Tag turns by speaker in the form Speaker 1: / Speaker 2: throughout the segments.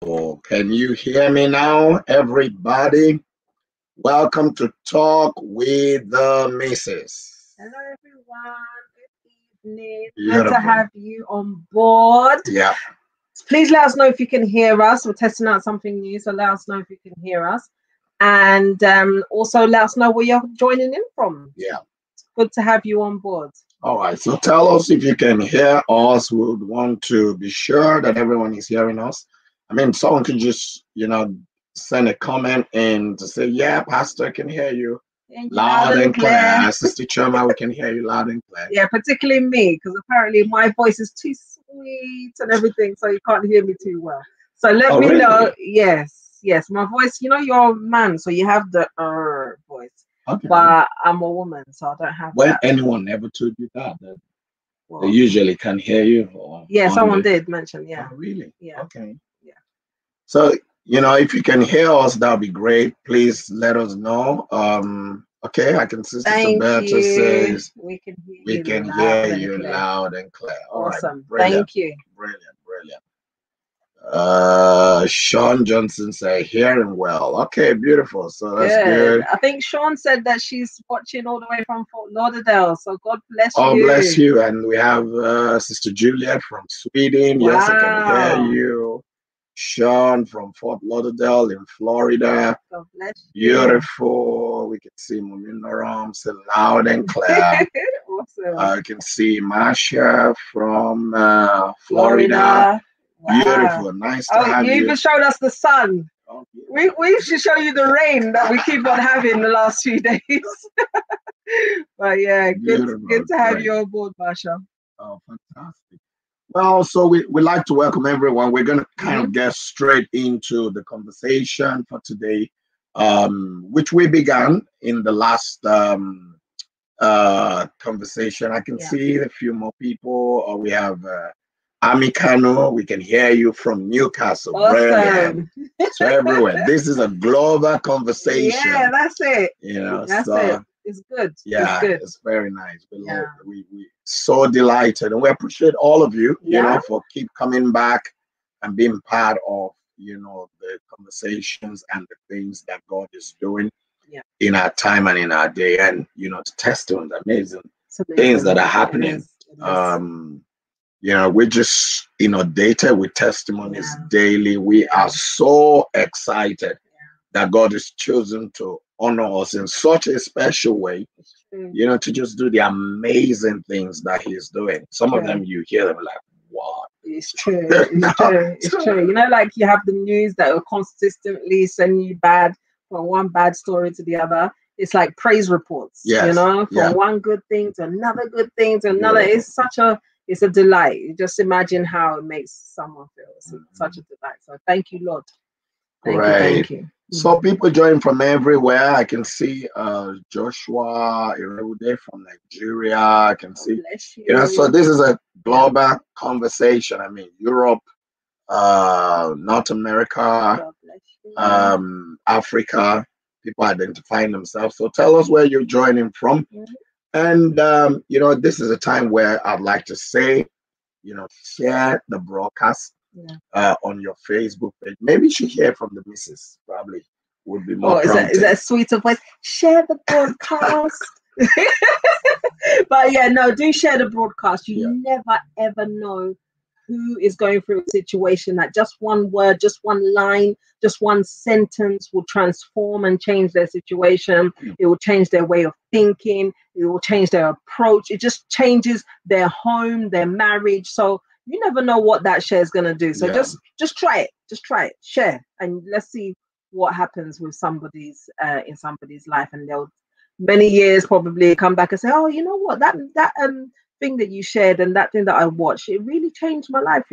Speaker 1: Oh, can you hear me now, everybody? Welcome to Talk with the Missus.
Speaker 2: Hello, everyone. Good evening.
Speaker 1: Beautiful.
Speaker 2: Good to have you on board.
Speaker 1: Yeah.
Speaker 2: Please let us know if you can hear us. We're testing out something new, so let us know if you can hear us. And also let us know where you're joining in from.
Speaker 1: Yeah.
Speaker 2: It's good to have you on board.
Speaker 1: All right. So tell us if you can hear us. We would want to be sure that everyone is hearing us. I mean, someone could just, send a comment in to say, yeah, Pastor can hear you. Loud and clear. Sister Chioma, we can hear you loud and clear.
Speaker 2: Yeah, particularly me, because apparently my voice is too sweet and everything, so you can't hear me too well. So let me know. Yes, my voice, you're a man, so you have the voice.
Speaker 1: Okay.
Speaker 2: But I'm a woman, so I don't have
Speaker 1: when
Speaker 2: that.
Speaker 1: Anyone ever told you that they usually can hear you?
Speaker 2: Someone did mention, yeah.
Speaker 1: Oh, really?
Speaker 2: Yeah.
Speaker 1: Okay.
Speaker 2: Yeah.
Speaker 1: So, if you can hear us, that'll be great. Please let us know. Okay, I can see Sister Berta says
Speaker 2: we can
Speaker 1: hear you loud and clear.
Speaker 2: Awesome.
Speaker 1: All right.
Speaker 2: Thank you.
Speaker 1: Brilliant. Sean Johnson say hearing well. Okay, beautiful. So that's good.
Speaker 2: I think Sean said that she's watching all the way from Fort Lauderdale. So God bless you.
Speaker 1: Oh, bless you. And we have Sister Juliet from Sweden.
Speaker 2: Wow.
Speaker 1: Yes, I can hear you. Sean from Fort Lauderdale in Florida.
Speaker 2: God bless you.
Speaker 1: Beautiful. We can see Muminaram say loud and clear.
Speaker 2: Awesome.
Speaker 1: I can see Masha from Florida. Wow. Beautiful. Nice to have you.
Speaker 2: You even showed us the sun.
Speaker 1: Oh,
Speaker 2: we should show you the rain that we keep on having the last few days. But yeah, good to have you on board, Masha.
Speaker 1: Oh, fantastic. Well, so we like to welcome everyone. We're going to kind of get straight into the conversation for today, which we began in the last conversation. I can see a few more people. We have Amikano, we can hear you from Newcastle.
Speaker 2: Awesome.
Speaker 1: Brilliant. So everywhere. This is a global conversation.
Speaker 2: Yeah, that's it.
Speaker 1: That's it.
Speaker 2: It's good.
Speaker 1: Yeah,
Speaker 2: it's good.
Speaker 1: It's very nice. We so delighted, and we appreciate all of you, for keep coming back and being part of, the conversations and the things that God is doing in our time and in our day, and the testimonies, amazing things that are happening. We're just inundated with testimonies daily. We are so excited that God has chosen to honor us in such a special way, to just do the amazing things that He's doing. Some of them, you hear them like, wow.
Speaker 2: It's true. It's true. Like you have the news that will consistently send you from one bad story to the other. It's like praise reports, from one good thing to another good thing to another. It's a delight. You just imagine how it makes someone feel. It's such a delight. So thank you, Lord. Thank you.
Speaker 1: So people join from everywhere. I can see Joshua Ireude from Nigeria. I can see, so this is a global conversation. I mean, Europe, North America, Africa, people identifying themselves. So tell us where you're joining from. And, this is a time where I'd like to say, share the broadcast on your Facebook page. Maybe you should hear from the missus, probably would be more prompting.
Speaker 2: Is that a sweeter voice? Share the broadcast. But do share the broadcast. You never, ever know who is going through a situation that just one word, just one line, just one sentence will transform and change their situation. It will change their way of thinking. It will change their approach. It just changes their home, their marriage. So you never know what that share is going to do. So just try it. Just try it. Share. And let's see what happens with somebody's in somebody's life. And they'll many years probably come back and say, oh, you know what, that thing that you shared and that thing that I watched, it really changed my life,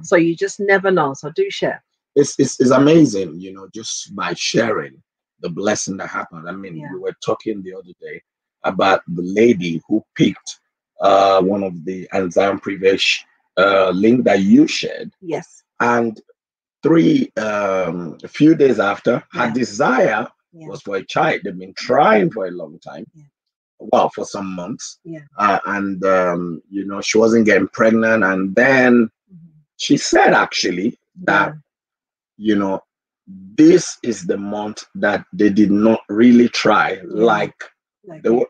Speaker 2: So you just never know. So do share.
Speaker 1: It's amazing, just by sharing the blessing that happened. I mean, we were talking the other day about the lady who picked one of the Anxiety Privilege link that you shared.
Speaker 2: Yes.
Speaker 1: And a few days after, her desire was for a child. They've been trying for a long time. Well, for some months. And she wasn't getting pregnant. And then she said actually that you know, this is the month that they did not really try like they were.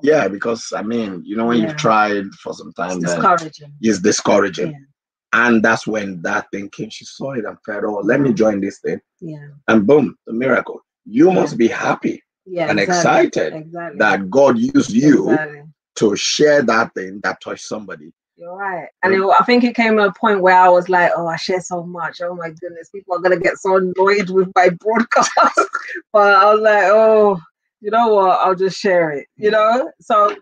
Speaker 1: Yeah, because I mean, you know, when you've tried for some time,
Speaker 2: it's discouraging.
Speaker 1: It's discouraging. And that's when that thing came. She saw it and felt, oh, let me join this thing. And boom, the miracle. You must be happy and excited that God used you to share that thing that touched somebody.
Speaker 2: You're right. And I think it came to a point where I was like, oh, I share so much. Oh my goodness, people are going to get so annoyed with my broadcast. But I was like, oh, you know what? I'll just share it, you know? So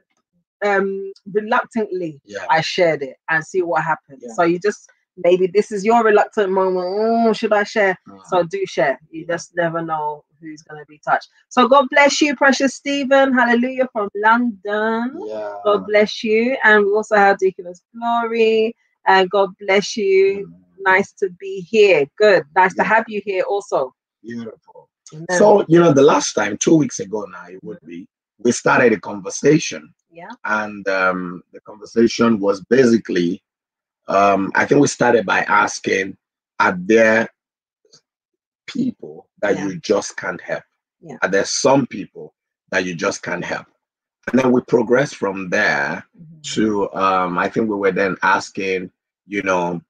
Speaker 2: reluctantly, I shared it and see what happens. So you just, maybe this is your reluctant moment. Oh, should I share? So do share. You just never know who's going to be touched. So God bless you, precious Stephen. Hallelujah, from London. God bless you. And we also have Deaconess Glory. And God bless you. Nice to be here. Good. Nice to have you here also.
Speaker 1: Beautiful. Amen. So, you know, the last time, 2 weeks ago now, it would be, we started a conversation. And the conversation was basically, I think we started by asking, are there people that you just can't help? Are there some people that you just can't help? And then we progressed from there to, I think we were then asking, you know,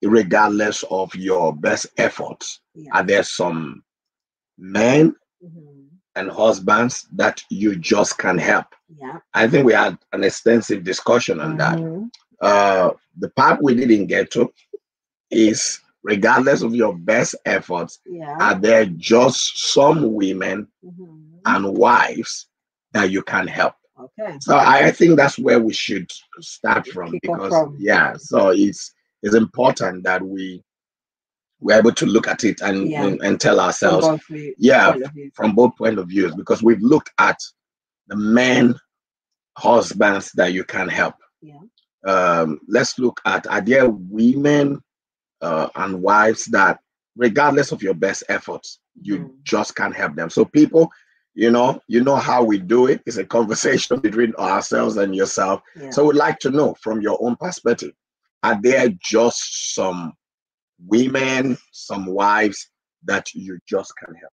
Speaker 1: regardless of your best efforts, are there some men and husbands that you just can't help? I think we had an extensive discussion on that. The part we didn't get to is, regardless of your best efforts, are there just some women and wives that you can help? So I think that's where we should start from, because so it's important that we're able to look at it and tell ourselves, from both point of views, because we've looked at the men, husbands that you can help. Let's look at, are there women and wives that, regardless of your best efforts, you just can't help them? So people, you know how we do it. It's a conversation between ourselves and yourself. So we'd like to know from your own perspective, are there just some women, some wives that you just can't help?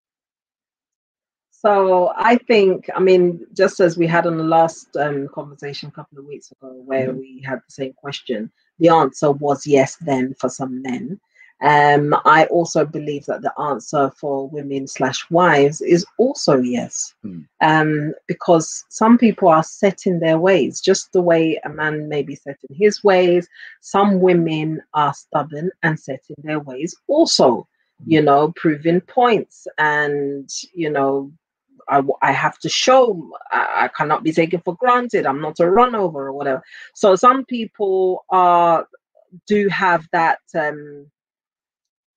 Speaker 2: So I think, I mean, just as we had on the last conversation a couple of weeks ago, where we had the same question, the answer was yes then for some men. I also believe that the answer for women/wives is also yes. Because some people are set in their ways, just the way a man may be set in his ways. Some women are stubborn and set in their ways also, you know, proving points. And, you know, I have to show, I cannot be taken for granted. I'm not a run over or whatever. So some people do have that,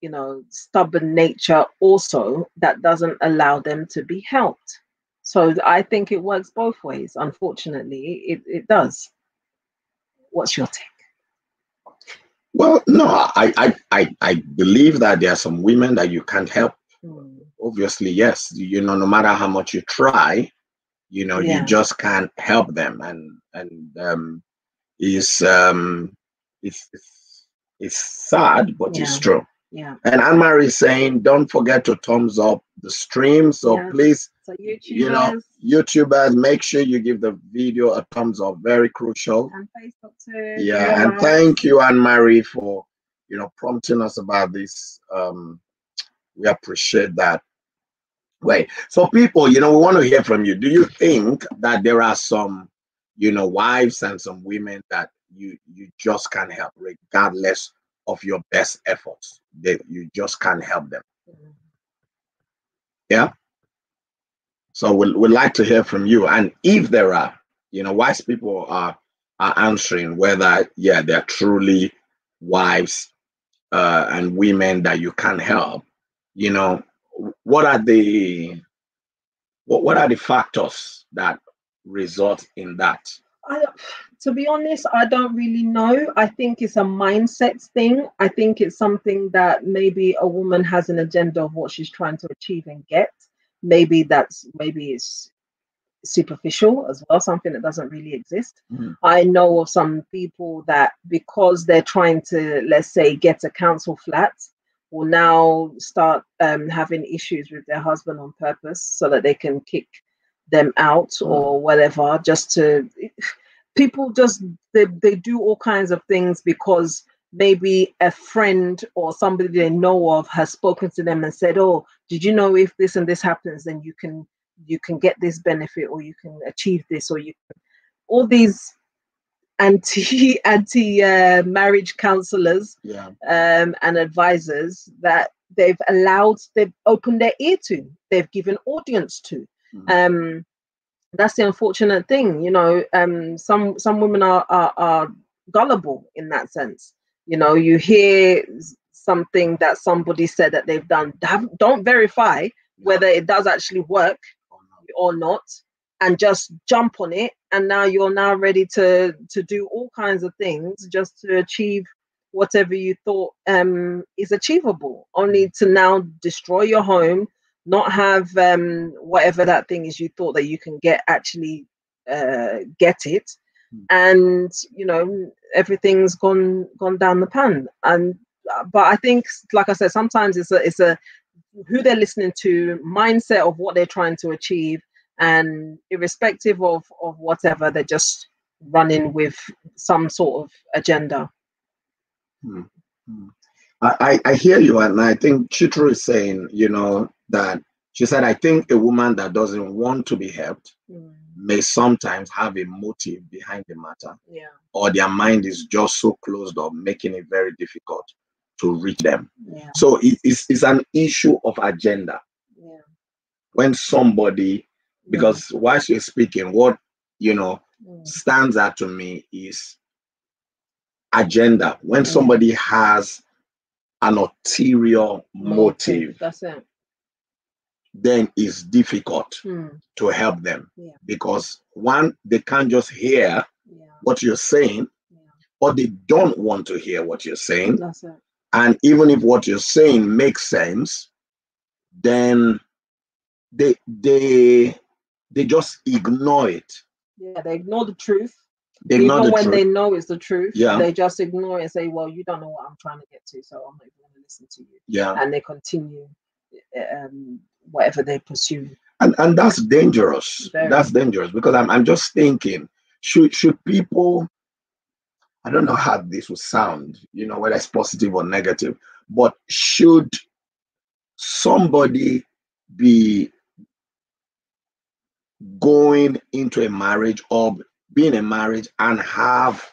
Speaker 2: you know, stubborn nature also that doesn't allow them to be helped. So I think it works both ways. Unfortunately, it does. What's your take?
Speaker 1: Well, no, I believe that there are some women that you can't help. Obviously, yes. You know, no matter how much you try, you know, you just can't help them. And it's sad, but it's true. And Anne-Marie is saying, don't forget to thumbs up the stream. So please,
Speaker 2: so
Speaker 1: you know, YouTubers, make sure you give the video a thumbs up. Very crucial.
Speaker 2: And Facebook too.
Speaker 1: And thank you, Anne-Marie, for, you know, prompting us about this. We appreciate that. Wait, so people, you know, we want to hear from you. Do you think that there are some, you know, wives and some women that you just can't help, regardless of your best efforts? That you just can't help them? Yeah. So we'd like to hear from you. And if there are, you know, wise people are answering whether, they're truly wives and women that you can't help. You know, what are the factors that result in that?
Speaker 2: To be honest, I don't really know. I think it's a mindset thing. I think it's something that maybe a woman has an agenda of what she's trying to achieve and get. Maybe it's superficial as well, something that doesn't really exist. I know of some people that, because they're trying to, let's say, get a council flat, will now start having issues with their husband on purpose so that they can kick them out or whatever. Just to people just they do all kinds of things because maybe a friend or somebody they know of has spoken to them and said, oh, did you know if this and this happens, then you can get this benefit, or you can achieve this, or you can, all these anti marriage counselors and advisors that they've opened their ear to, they've given audience to. That's the unfortunate thing, you know. Some women are gullible in that sense. You know, you hear something that somebody said that they've done, don't verify whether it does actually work or not, and just jump on it, and now you're now ready to do all kinds of things just to achieve whatever you thought is achievable, only to now destroy your home, not have whatever that thing is you thought that you can get get it, and you know, everything's gone down the pan. And but I think, like I said, sometimes it's a who they're listening to, mindset of what they're trying to achieve, and irrespective of whatever, they're just running with some sort of agenda.
Speaker 1: I hear you, and I think Chitru is saying, you know, that she said, I think a woman that doesn't want to be helped may sometimes have a motive behind the matter, or their mind is just so closed up, making it very difficult to reach them. So it's an issue of agenda. When somebody, because whilst you're speaking, what stands out to me is agenda. When somebody has an ulterior motive,
Speaker 2: that's it,
Speaker 1: then it's difficult to help them, because one, they can't just hear what you're saying, or they don't want to hear what you're saying.
Speaker 2: That's it.
Speaker 1: And even if what you're saying makes sense, then they just ignore it.
Speaker 2: They ignore the truth.
Speaker 1: They ignore
Speaker 2: even
Speaker 1: the
Speaker 2: when
Speaker 1: truth.
Speaker 2: they know it's the truth,
Speaker 1: Yeah.
Speaker 2: they just ignore it and say, well, you don't know what I'm trying to get to, so I'm not even going to listen to you.
Speaker 1: Yeah.
Speaker 2: And they continue whatever they pursue.
Speaker 1: And that's dangerous.
Speaker 2: Very.
Speaker 1: That's dangerous, because I'm just thinking, should people, I don't know how this will sound, you know, whether it's positive or negative, but should somebody be going into a marriage or be in a marriage and have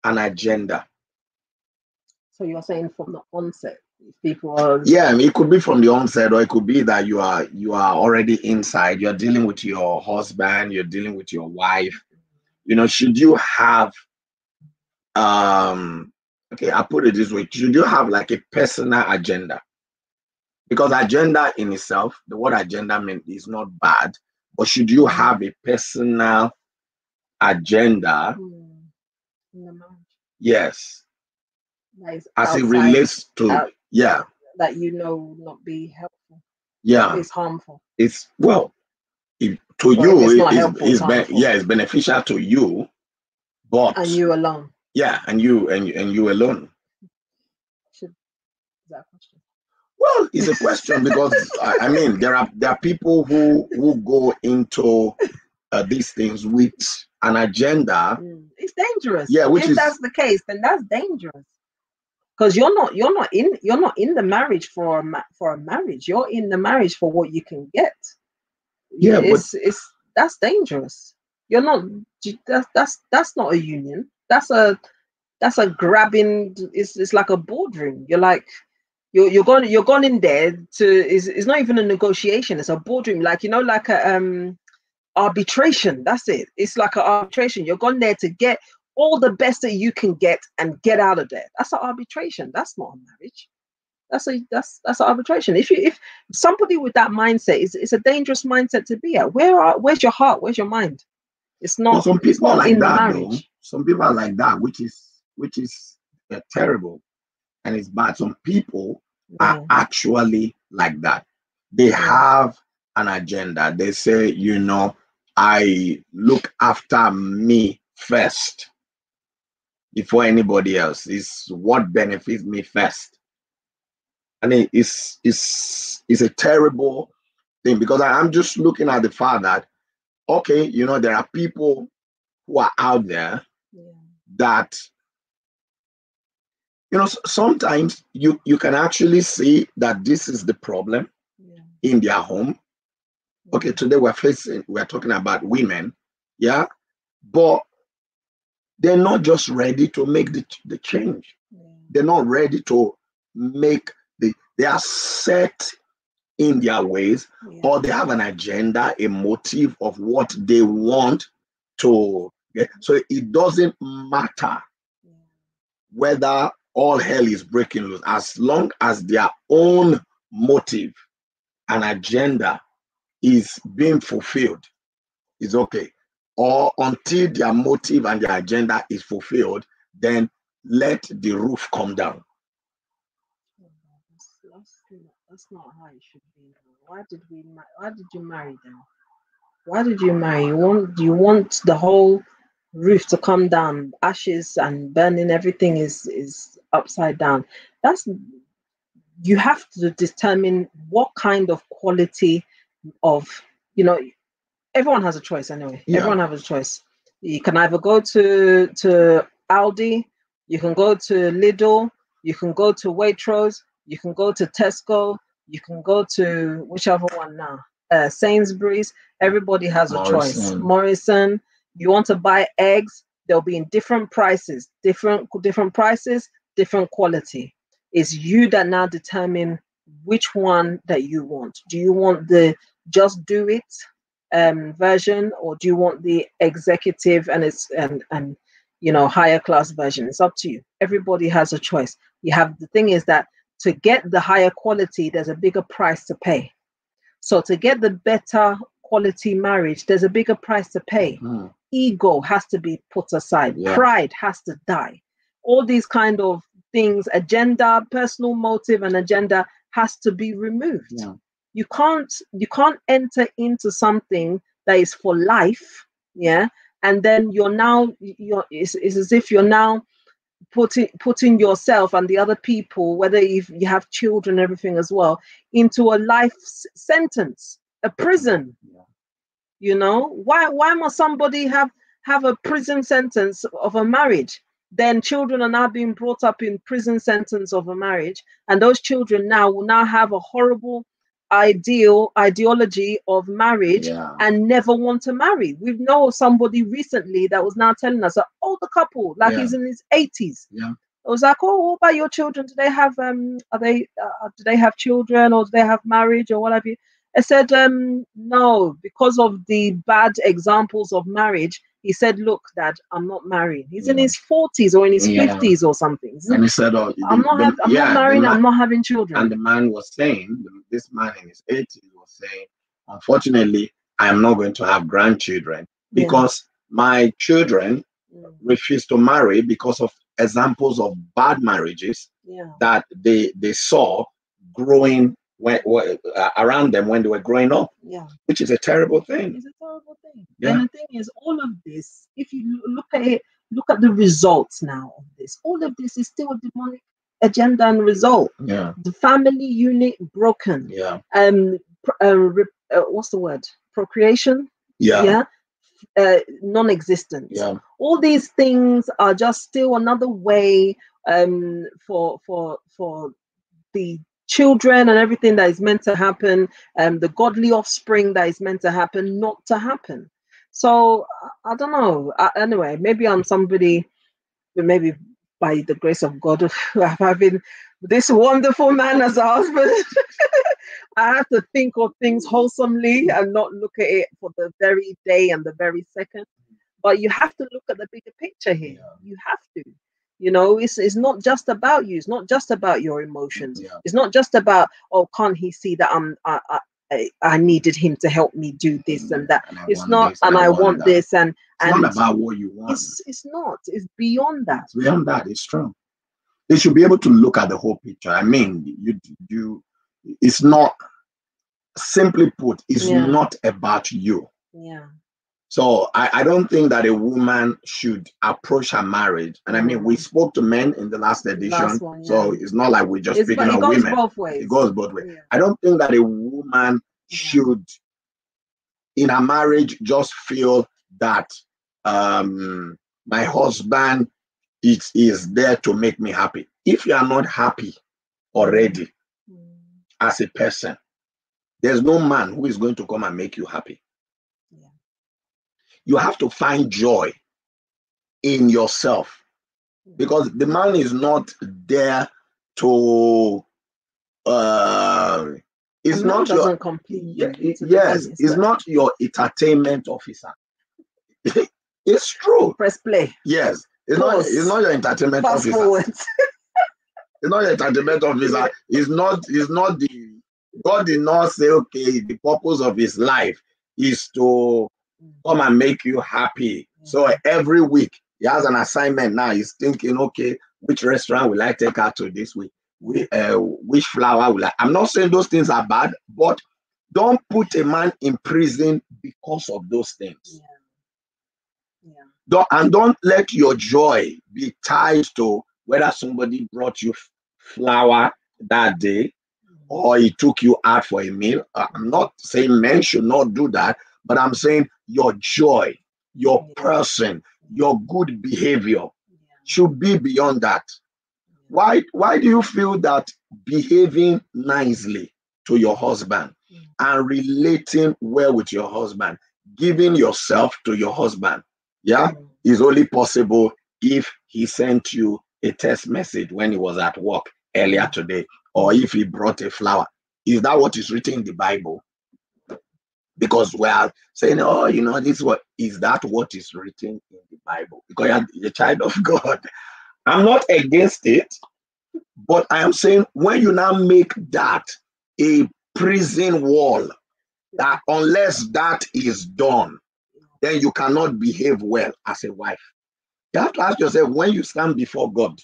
Speaker 1: an agenda?
Speaker 2: So you're saying from the onset, if people are...
Speaker 1: Yeah, I mean, it could be from the onset, or it could be that you are already inside, you're dealing with your husband, you're dealing with your wife. You know, should you have okay, I'll put it this way, should you have like a personal agenda? Because agenda in itself, the word agenda means is not bad, but should you have a personal agenda?
Speaker 2: In the marriage.
Speaker 1: Yes.
Speaker 2: As
Speaker 1: it relates to
Speaker 2: that, you know, will not be helpful.
Speaker 1: Yeah.
Speaker 2: It's harmful.
Speaker 1: It's, well, to you, it's beneficial to you, but
Speaker 2: and you alone.
Speaker 1: Yeah, and you alone.
Speaker 2: Is that a question?
Speaker 1: Well, it's a question because I mean, there are people who go into these things with an agenda.
Speaker 2: It's dangerous.
Speaker 1: Yeah, if
Speaker 2: that's the case, then that's dangerous. Because you're not in the marriage for a marriage. You're in the marriage for what you can get.
Speaker 1: Yeah,
Speaker 2: that's dangerous. You're not. That's not a union. That's a grabbing. It's like a boardroom. You're like you're going in there to. It's not even a negotiation. It's a boardroom. Like, you know, like a arbitration. That's it. It's like an arbitration. You're going there to get all the best that you can get and get out of there. That's an arbitration. That's not a marriage. That's an arbitration. If somebody with that mindset, it's a dangerous mindset to be at. Where's your heart? Where's your mind? It's not.
Speaker 1: Well, some people are like that, though.
Speaker 2: Marriage.
Speaker 1: Some people are like that, which is terrible, and it's bad. Some people are actually like that. They have an agenda. They say, you know, I look after me first before anybody else. Is what benefits me first. And it's a terrible thing, because I'm just looking at the fact that, okay, you know, there are people who are out there that, you know, sometimes you can actually see that this is the problem in their home. Okay, today we're talking about women, yeah, but they're not just ready to make the change. They're not ready to make they are set in their ways, or they have an agenda, a motive of what they want to get. So it doesn't matter whether all hell is breaking loose, as long as their own motive and agenda is being fulfilled, is okay. Or until their motive and their agenda is fulfilled, then let the roof come down.
Speaker 2: That's not how it should be. Why did you marry them? Why did you marry? You want the whole roof to come down, ashes and burning, everything is upside down. You have to determine what kind of quality of, you know, everyone has a choice anyway. Everyone has a choice. You can either go to Aldi, you can go to Lidl, you can go to Waitrose, you can go to Tesco, you can go to whichever one now, Sainsbury's. Everybody has a choice. Morrison. You want to buy eggs, they'll be in different prices, different prices, different quality. It's you that now determine which one that you want. Do you want the just do it version, or do you want the executive and you know, higher class version? It's up to you. Everybody has a choice. The thing is that to get the higher quality, there's a bigger price to pay. So to get the better quality marriage, there's a bigger price to pay. Ego has to be put aside. Pride has to die. All these kind of things, agenda, personal motive and agenda has to be removed. You can't enter into something that is for life, and then it's as if you're now putting yourself and the other people, whether if you have children, everything as well, into a life sentence, a prison. You know, why must somebody have a prison sentence of a marriage? Then children are now being brought up in prison sentence of a marriage, and those children now will now have a horrible ideology of marriage and never want to marry. We know somebody recently that was now telling us, an older couple, like he's in his 80s. It was like, oh, what about your children? Do they have do they have children, or do they have marriage, or what have you? I said, no, because of the bad examples of marriage. He said, look, Dad, I'm not married. He's in his 40s or in his 50s or something.
Speaker 1: And he said, oh,
Speaker 2: I'm not married, I'm not having children.
Speaker 1: And the man was saying, this man in his 80s was saying, unfortunately, I am not going to have grandchildren because my children refuse to marry because of examples of bad marriages that they saw growing around them when they were growing up, which is a terrible thing.
Speaker 2: It's a terrible thing. And the thing is, all of this, if you look at it, look at the results now of this. All of this is still a demonic agenda and result. The family unit broken. What's the word? Procreation. Non-existent. All these things are just still another way for the children and everything that is meant to happen, the godly offspring that is meant to happen, not to happen. So I don't know. Anyway, maybe I'm somebody, maybe by the grace of God, having this wonderful man as a husband, I have to think of things wholesomely and not look at it for the very day and the very second. But you have to look at the bigger picture here. You have to. You know, it's not just about you. It's not just about your emotions. It's not just about, oh, can't he see that I needed him to help me do this and that. It's not, and I want this, and
Speaker 1: it's not about what you want.
Speaker 2: It's not. It's beyond that.
Speaker 1: It's beyond that. It's true. They should be able to look at the whole picture. I mean, you. It's not, simply put, it's not about you. So I don't think that a woman should approach her marriage. And I mean, we spoke to men in the last edition, so it's not like we're just speaking of women.
Speaker 2: Both ways.
Speaker 1: It goes both ways. I don't think that a woman should, in her marriage, just feel that my husband is there to make me happy. If you are not happy already as a person, there's no man who is going to come and make you happy. You have to find joy in yourself, because the man is not there to it's not your it's not your entertainment officer. It's true.
Speaker 2: Press play.
Speaker 1: Yes, it's not your entertainment officer. It's not your entertainment officer. It's not the God did not say, okay, the purpose of his life is to come and make you happy. So every week he has an assignment. Now he's thinking, okay, which restaurant will I take her to this week? Which flower will I? I'm not saying those things are bad, but don't put a man in prison because of those things. Don't let your joy be tied to whether somebody brought you flower that day or he took you out for a meal. I'm not saying men should not do that, but I'm saying your joy, your person, your good behavior should be beyond that. Why do you feel that behaving nicely to your husband and relating well with your husband, giving yourself to your husband, is only possible if he sent you a text message when he was at work earlier today, or if he brought a flower? Is that what is written in the Bible? Because we are saying, oh, you know, is that what is written in the Bible? Because you're a child of God. I'm not against it, but I am saying when you now make that a prison wall, that unless that is done, then you cannot behave well as a wife. You have to ask yourself when you stand before God.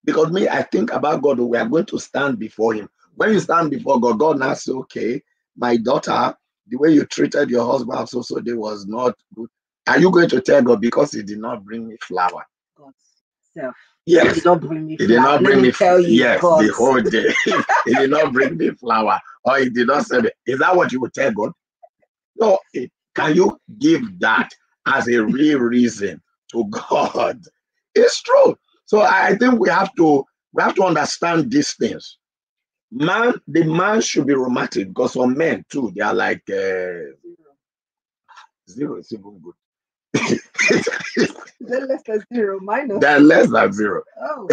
Speaker 1: Because me, I think about God, we are going to stand before him. When you stand before God, God now says, okay, my daughter, the way you treated your husband so day was not good. Are you going to tell God because he did not bring me flower?
Speaker 2: God's self.
Speaker 1: Yes.
Speaker 2: He did not bring me flower.
Speaker 1: He did not bring me
Speaker 2: flower.
Speaker 1: Yes, God's. The whole day. He did not bring me flower. Or he did not say it. Is that what you would tell God? No. Can you give that as a real reason to God? It's true. So I think we have to understand these things. The man should be romantic, because for men too, they are like zero is even good.
Speaker 2: They're less than zero, minus.
Speaker 1: They're less than zero.
Speaker 2: Oh.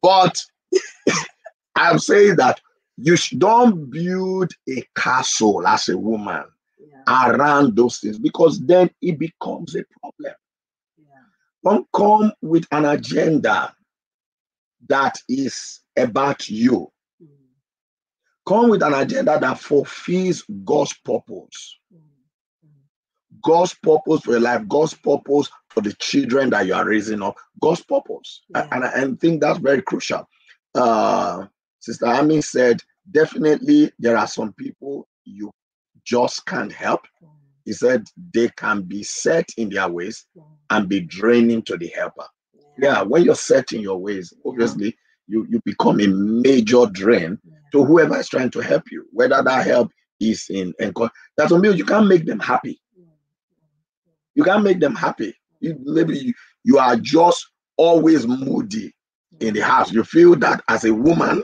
Speaker 1: But I'm saying that you don't build a castle as a woman around those things, because then it becomes a problem. Don't come with an agenda that is about you. Come with an agenda that fulfills God's purpose. God's purpose for your life, God's purpose for the children that you are raising up, God's purpose. And I think that's very crucial. Sister Ami said, definitely there are some people you just can't help. He said they can be set in their ways and be draining to the helper. When you're set in your ways, obviously you become a major drain to whoever is trying to help you, whether that help is in that's on me. You can't make them happy. You can't make them happy. Maybe you are just always moody in the house. You feel that as a woman,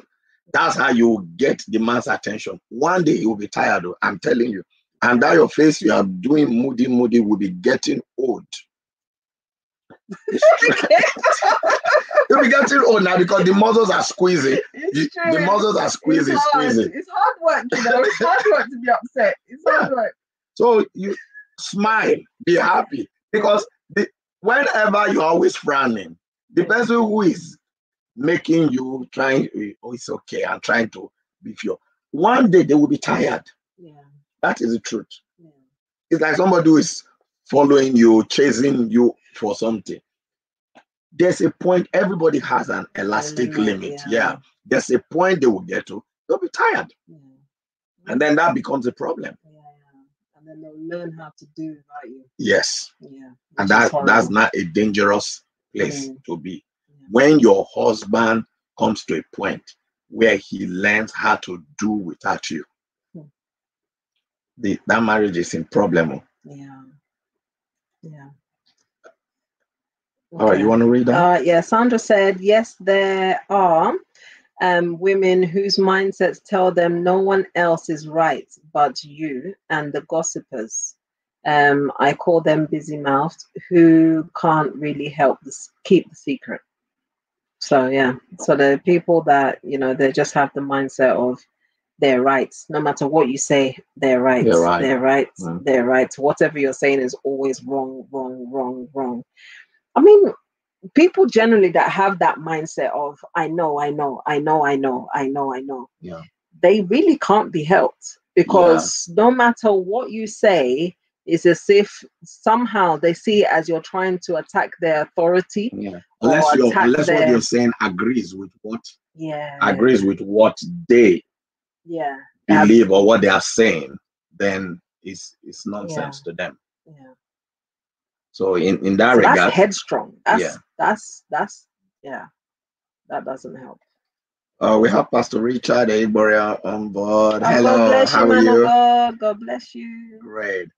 Speaker 1: that's how you get the man's attention. One day you'll be tired, I'm telling you. And that your face you are doing moody will be getting old. You'll be getting old now because the muscles are squeezing. The muscles are squeezing.
Speaker 2: It's hard work, you know. It's hard work to be upset. It's hard work.
Speaker 1: So you smile, be happy, because whenever you're always frowning, the person who is making you trying, oh, it's okay, I'm trying to be pure. One day they will be tired. That is the truth. It's like somebody who is following you, chasing you for something. There's a point, everybody has an elastic limit. There's a point they will get to, they'll be tired. And then that becomes a problem.
Speaker 2: And then they'll learn how to do without you.
Speaker 1: Yes.
Speaker 2: Yeah.
Speaker 1: And that's not a dangerous place to be. Yeah. When your husband comes to a point where he learns how to do without you, that marriage is in problem.
Speaker 2: Yeah. Yeah.
Speaker 1: Okay. All right, you want to read that?
Speaker 2: Yeah, Sandra said, yes, there are women whose mindsets tell them no one else is right but you, and the gossipers. I call them busy-mouthed, who can't really help keep the secret. So yeah, so the people that, you know, they just have the mindset of they're right. No matter what you say, they're right. They're right. They're right. They're right. Whatever you're saying is always wrong, wrong, wrong, wrong. I mean, people generally that have that mindset of I know,
Speaker 1: yeah,
Speaker 2: they really can't be helped, because no matter what you say, it's as if somehow they see it as you're trying to attack their authority.
Speaker 1: Yeah. Unless what you're saying agrees with what with what they believe or what they are saying, then it's nonsense to them.
Speaker 2: Yeah.
Speaker 1: So in that regard,
Speaker 2: that's headstrong. That's that doesn't help.
Speaker 1: We have Pastor Richard Eboria on board. Hello,
Speaker 2: God bless
Speaker 1: how
Speaker 2: you,
Speaker 1: are you?
Speaker 2: God bless you.
Speaker 1: Great.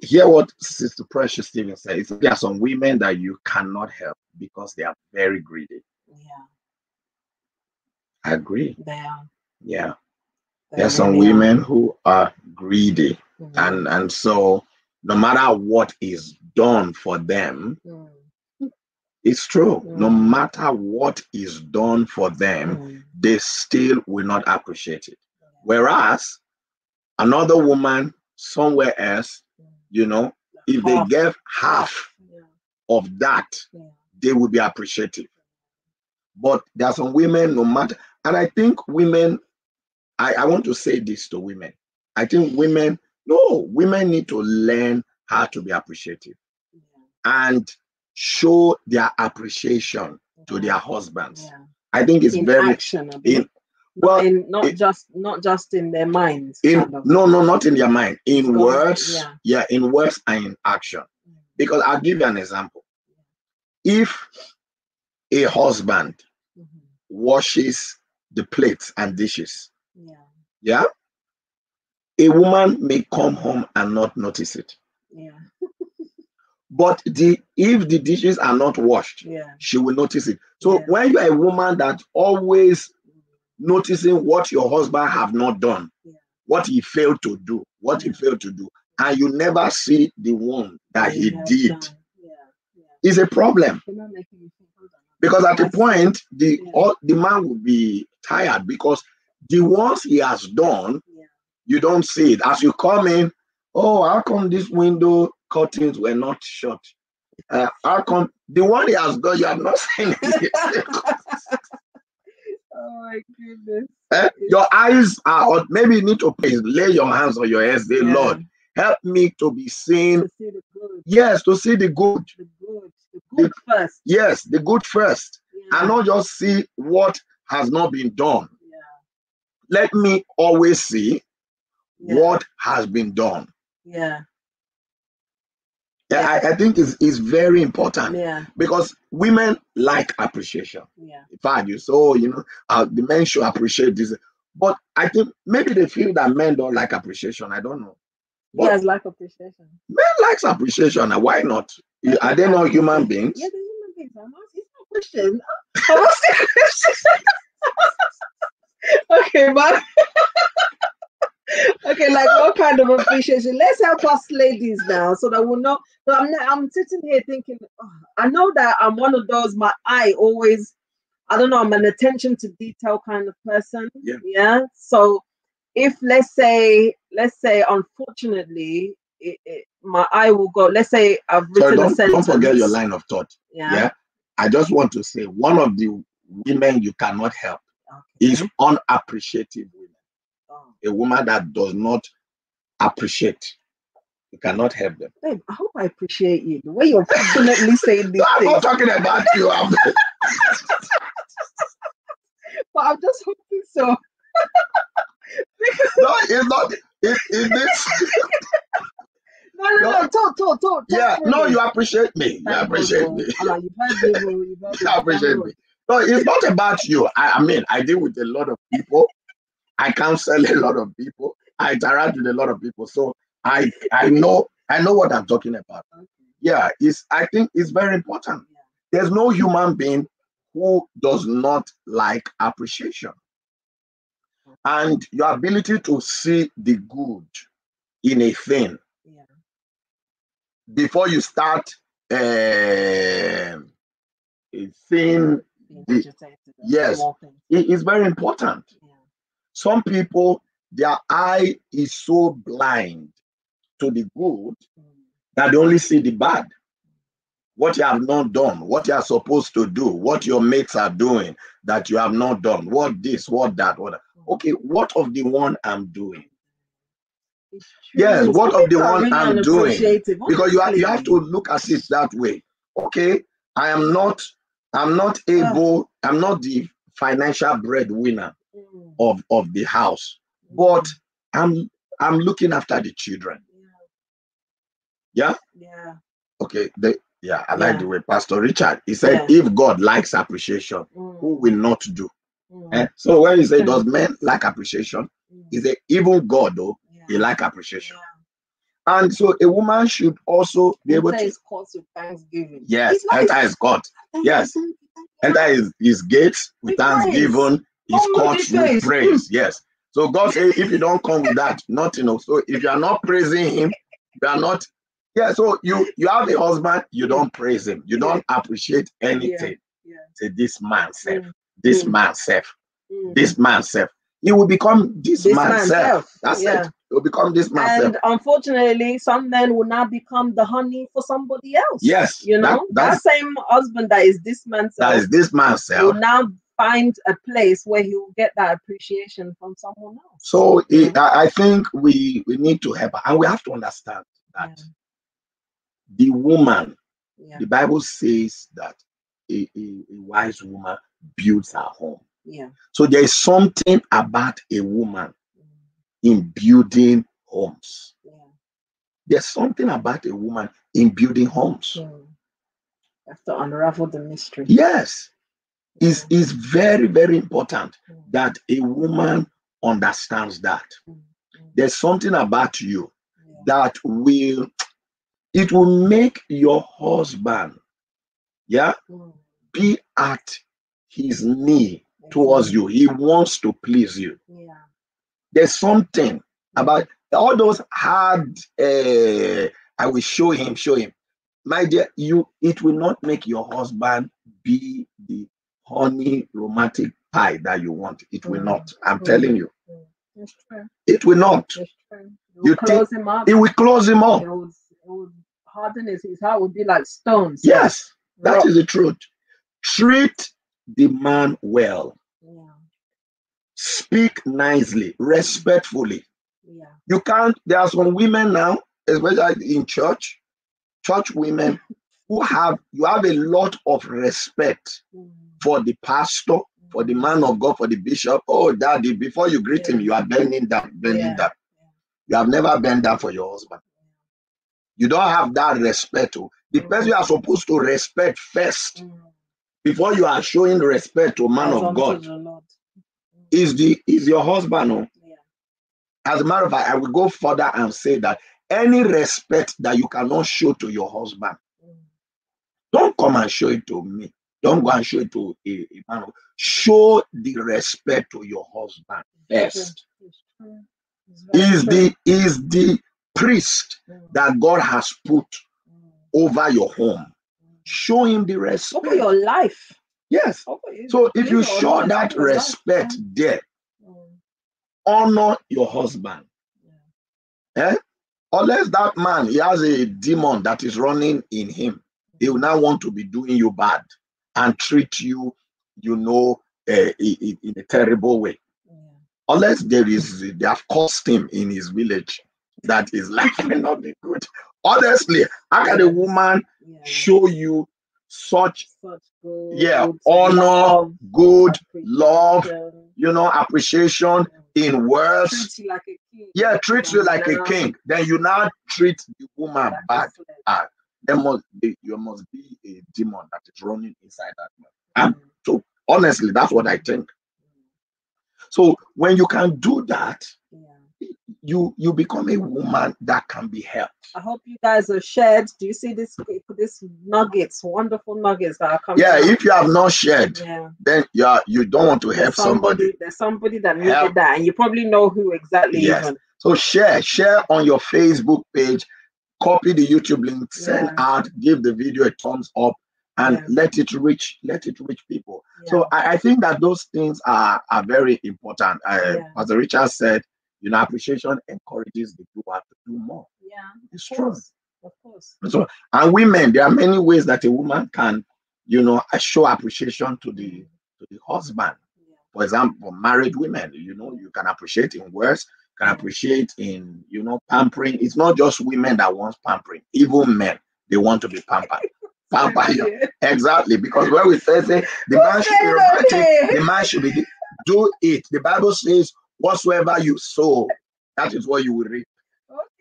Speaker 1: Hear what Sister Precious Stephen said. There are some women that you cannot help because they are very greedy.
Speaker 2: Yeah.
Speaker 1: I agree.
Speaker 2: They are.
Speaker 1: Yeah. There are some women who are greedy. And so no matter what is done for them, it's true. No matter what is done for them, they still will not appreciate it. Whereas another woman somewhere else, you know, if they gave half of that, they would be appreciative. But there are some women, no matter, and I think women, I want to say this to women. I think women need to learn how to be appreciative and show their appreciation to their husbands. I think it's very
Speaker 2: action, not just in their minds.
Speaker 1: Not in their mind. In words, in words and in action. Because I'll give you an example. If a husband washes the plates and dishes, a woman may come home and not notice it. But if the dishes are not washed, she will notice it. So when you are a woman that always noticing what your husband have not done, what he failed to do, and you never see the one that he did, is a problem. Because at the point, the man will be tired, because the ones he has done, you don't see it. As you come in, oh, how come this window curtains were not shut? How come the one he has done, you have not seen it?
Speaker 2: Oh my goodness.
Speaker 1: Your eyes are, maybe you need to lay your hands on your head, say, Lord, help me to be seen.
Speaker 2: To see the good.
Speaker 1: Yes, to see the good.
Speaker 2: The good first.
Speaker 1: Yes, the good first. And not just see what has not been done. Let me always see what has been done. I think it's very important. Because women like appreciation. In fact, the men should appreciate this. But I think maybe they feel that men don't like appreciation. I don't know.
Speaker 2: Yes, like appreciation.
Speaker 1: Men likes appreciation. Why not? Are they not human beings?
Speaker 2: Yeah, they're human beings. I'm asking a question. I'm asking a question. Okay, man. Okay, like what kind of appreciation? Let's help us ladies now, so that we'll know. So I'm sitting here thinking, I know that I'm one of those, my eye always, I don't know, I'm an attention to detail kind of person. Yeah. So if let's say unfortunately my eye will go, let's say I've written a sentence.
Speaker 1: Don't forget your line of thought. Yeah. I just want to say, one of the women you cannot help is unappreciative women. A woman that does not appreciate, you cannot help them.
Speaker 2: Babe, I hope I appreciate you. The way you're passionately saying this
Speaker 1: I'm not talking about you. But
Speaker 2: I'm just hoping so.
Speaker 1: No, in this.
Speaker 2: No, talk.
Speaker 1: Yeah, no, you appreciate me. You appreciate me.
Speaker 2: You've heard me,
Speaker 1: you appreciate me. No, it's not about you. I mean, I deal with a lot of people. I counsel a lot of people. I interact with a lot of people. So I know what I'm talking about.
Speaker 2: Okay.
Speaker 1: Yeah, I think it's very important.
Speaker 2: Yeah.
Speaker 1: There's no human being who does not like appreciation. And your ability to see the good in a thing before you start seeing yes, it is very important. Yeah. Some people, their eye is so blind to the good that they only see the bad. What you have not done, what you are supposed to do, what your mates are doing that you have not done, what this, what that, what that. Okay, what of the one I'm doing? Yes, what of the one I'm doing? Because you have to look at it that way. Okay, I'm not able, I'm not the financial breadwinner of the house, but I'm looking after the children. Yeah? Yeah. Okay, I like the way Pastor Richard, he said, if God likes appreciation, who will not do? So when you say, does men like appreciation? He said, even God, though, he like appreciation. And so a woman should also be able to. Enter his courts with thanksgiving. Yes, enter his court. Yes. Enter his gates with thanksgiving, his courts with praise. Yes. So God says, if you don't come with that, nothing. So if you are not praising him, you are not. Yeah, so you have a husband, you don't praise him, you don't appreciate anything. Say this man self, this man self, this man self. He will become this man self. That's it. He will become this man self.
Speaker 2: And unfortunately, some men will now become the honey for somebody else.
Speaker 1: Yes.
Speaker 2: You know, that same husband that is this man self.
Speaker 1: That is this man self.
Speaker 2: Will now find a place where he will get that appreciation from someone else.
Speaker 1: So I think we need to help her. And we have to understand that the woman, the Bible says that a wise woman builds her home. Yeah. So there is something about a woman in building homes. Yeah. There's something about a woman in building homes. You
Speaker 2: have to unravel the mystery.
Speaker 1: Yes. It's very, very important that a woman understands that. There's something about you that will make your husband be at his knee towards you. He wants to please you. There's something about all those hard I will show him. My dear, it will not make your husband be the honey romantic pie that you want. It will not. I'm telling you.
Speaker 2: That's true.
Speaker 1: It will not.
Speaker 2: That's true. It will close him up.
Speaker 1: It will close him up.
Speaker 2: It will harden his heart, would be like stones.
Speaker 1: Yes, that is the truth. Treat the man well. Yeah. Speak nicely, respectfully. Yeah. You can't, there are some women now, especially in church women, you have a lot of respect for the pastor, for the man of God, for the bishop. Oh, daddy, before you greet him, you are bending down. You have never bent down for your husband. You don't have that respect. The person you are supposed to respect first, before you are showing respect to a man of God, is your husband. As a matter of fact, I will go further and say that any respect that you cannot show to your husband, don't come and show it to me. Don't go and show it to a man. Show the respect to your husband first. Is the priest that God has put over your home. Show him the respect.
Speaker 2: Over your life.
Speaker 1: Yes. So if you show that respect there, honor your husband. Unless that man, he has a demon that is running in him, he will now want to be doing you bad and treat you, in a terrible way. Unless they have caused him in his village that his life may not be good. Honestly, how can a woman show you such
Speaker 2: good,
Speaker 1: honor, good love,
Speaker 2: appreciation.
Speaker 1: Appreciation in words.
Speaker 2: Treat you like a king.
Speaker 1: Yeah, treat you like a king. Then you now treat the woman back. You must be a demon that is running inside that man. So honestly, that's what I think. So when you can do that, you become a woman that can be helped.
Speaker 2: I hope you guys have shared. Do you see this nuggets, wonderful nuggets that are coming?
Speaker 1: Yeah, if you have not shared, then you don't want to help somebody.
Speaker 2: There's somebody that needed that, and you probably know who exactly.
Speaker 1: Yes.
Speaker 2: Even.
Speaker 1: So share on your Facebook page, copy the YouTube link, send out, give the video a thumbs up, and let it reach people. So I think that those things are very important. Pastor Richard said, appreciation encourages the doer to do more.
Speaker 2: Yeah,
Speaker 1: it's true.
Speaker 2: Of course.
Speaker 1: So, and women, there are many ways that a woman can, show appreciation to the husband. For example, married women, you can appreciate in words, can appreciate in, pampering. It's not just women that want pampering. Even men, they want to be pampered. Exactly, because when we say the man should be romantic, the man should be do it. The Bible says, whatsoever you sow, that is what you will reap.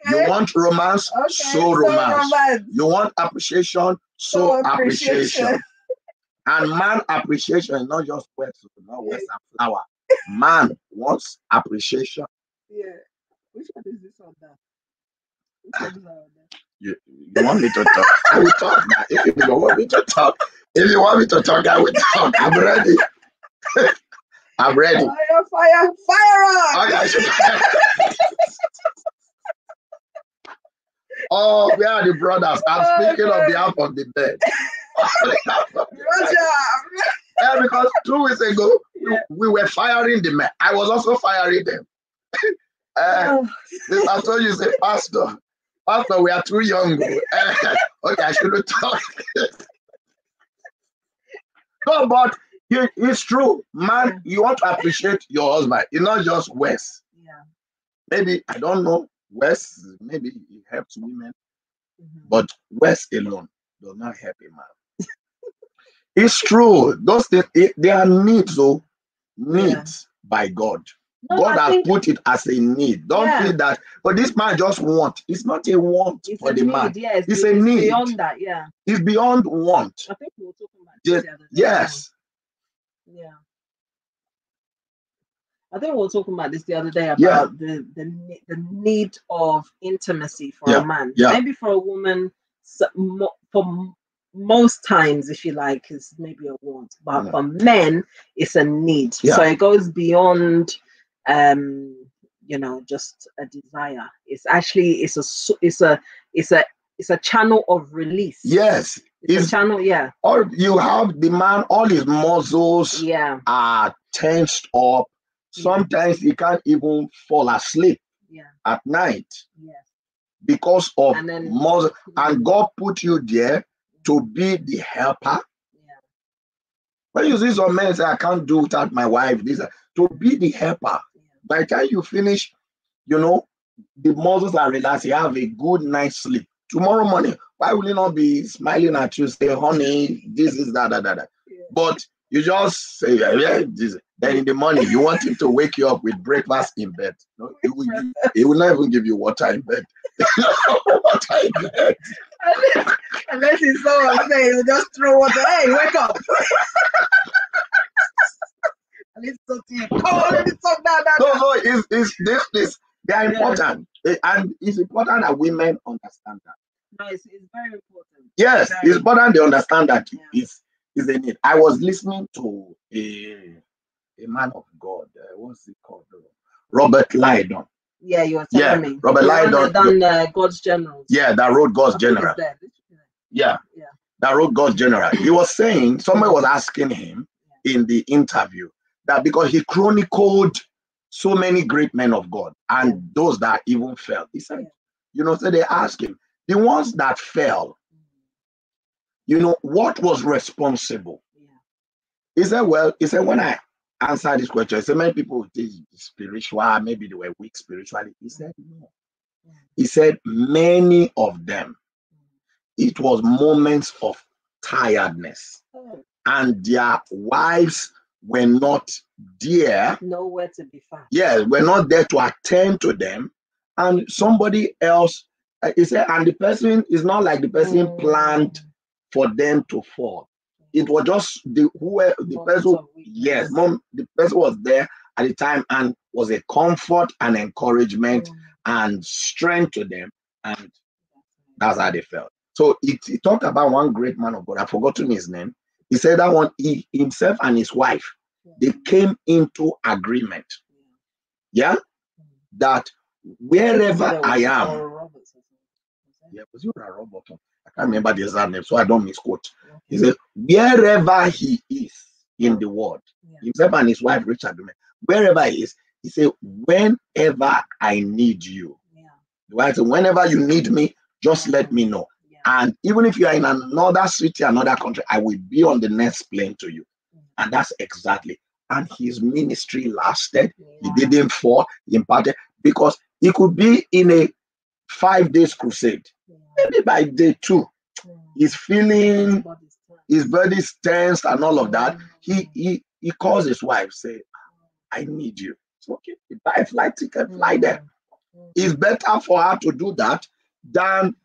Speaker 1: You want romance, sow romance. You want appreciation, sow appreciation. And man appreciation is not just words, not words and flower. Man wants appreciation.
Speaker 2: Yeah. Which one is this on that? Which one is that on that?
Speaker 1: You want me to talk? I will talk now. If you don't want me to talk, I will talk. I'm ready. I'm ready.
Speaker 2: Fire on!
Speaker 1: Okay, oh, where are the brothers? I'm speaking on behalf of the bed. Yeah, because 2 weeks ago, we were firing the men. I was also firing them. I told you, say, Pastor, we are too young. Okay, I shouldn't talk. No, but it's true. Man, you want to appreciate your husband. It's not just Wes.
Speaker 2: Yeah.
Speaker 1: Maybe, I don't know, Wes, maybe he helps women. But Wes alone does not help a man. It's true. Those things, they are needs, by God. No, God has put it as a need. Don't feel that, but this man just want. It's not a want for the man.
Speaker 2: Yeah,
Speaker 1: it's a need.
Speaker 2: Beyond that,
Speaker 1: It's beyond want.
Speaker 2: I think we were talking about this the other day.
Speaker 1: Yes.
Speaker 2: Yeah. I think we were talking about this the other day about the need of intimacy for a man.
Speaker 1: Yeah.
Speaker 2: Maybe for a woman, for most times, if you like, is maybe a want, but for men, it's a need. So it goes beyond, just a desire. It's actually it's a channel of release.
Speaker 1: Yes,
Speaker 2: it's a channel. Yeah.
Speaker 1: Or you have the man, all his muscles are tensed up. Sometimes he can't even fall asleep at night because of muscle. And God put you there to be the helper. When you see some men say, I can't do without my wife, to be the helper. By the time you finish, the muscles are relaxed, you have a good night's sleep. Tomorrow morning, why will you not be smiling at you, say, honey, this is that. But you just say, this. Then in the morning, you want him to wake you up with breakfast in bed. No, he will not even give you water in bed. Water in bed.
Speaker 2: Unless he's so upset, he'll just throw water. Hey, wake up. Come on, let me talk now.
Speaker 1: No, it's they are important. And it's important that women understand that.
Speaker 2: No, it's very important.
Speaker 1: Yes, it's important they understand that it's a need. I was listening to a man of God. What's it called? Robert Lydon.
Speaker 2: Yeah, you were telling me.
Speaker 1: Robert Lydon.
Speaker 2: Done God's Generals.
Speaker 1: Yeah, that wrote God's General. Yeah, that wrote God's General. He was saying, somebody was asking him in the interview that because he chronicled so many great men of God and those that even fell. He said, so they asked him, the ones that fell, what was responsible? He said, when I answered this question, I said, many people think spiritual, maybe they were weak spiritually. He said, no. He said, many of them, it was moments of tiredness, and their wives were not there.
Speaker 2: Nowhere to be found.
Speaker 1: Yes, we're not there to attend to them. And somebody else, he said, and the person is not like the person planned for them to fall. It was just the person. Yes, the person was there at the time and was a comfort and encouragement and strength to them, and that's how they felt. So he talked about one great man of God. I've forgotten his name. He said that one, he himself and his wife, they came into agreement. Yeah, that wherever I am. Yeah, was you Robert? I can't remember the exact name, so I don't misquote. He said, wherever he is in the world, himself and his wife reached agreement. Wherever he is, he said, whenever I need you. The wife said, whenever you need me, just let me know. And even if you are in another city, another country, I will be on the next plane to you. And that's exactly. And his ministry lasted. He didn't fall. He imparted, because he could be in a 5 days crusade. Maybe by day 2, he's feeling his body's tense and all of that. He calls his wife, say, I need you. It's okay. Buy a flight ticket, fly there. It's better for her to do that than,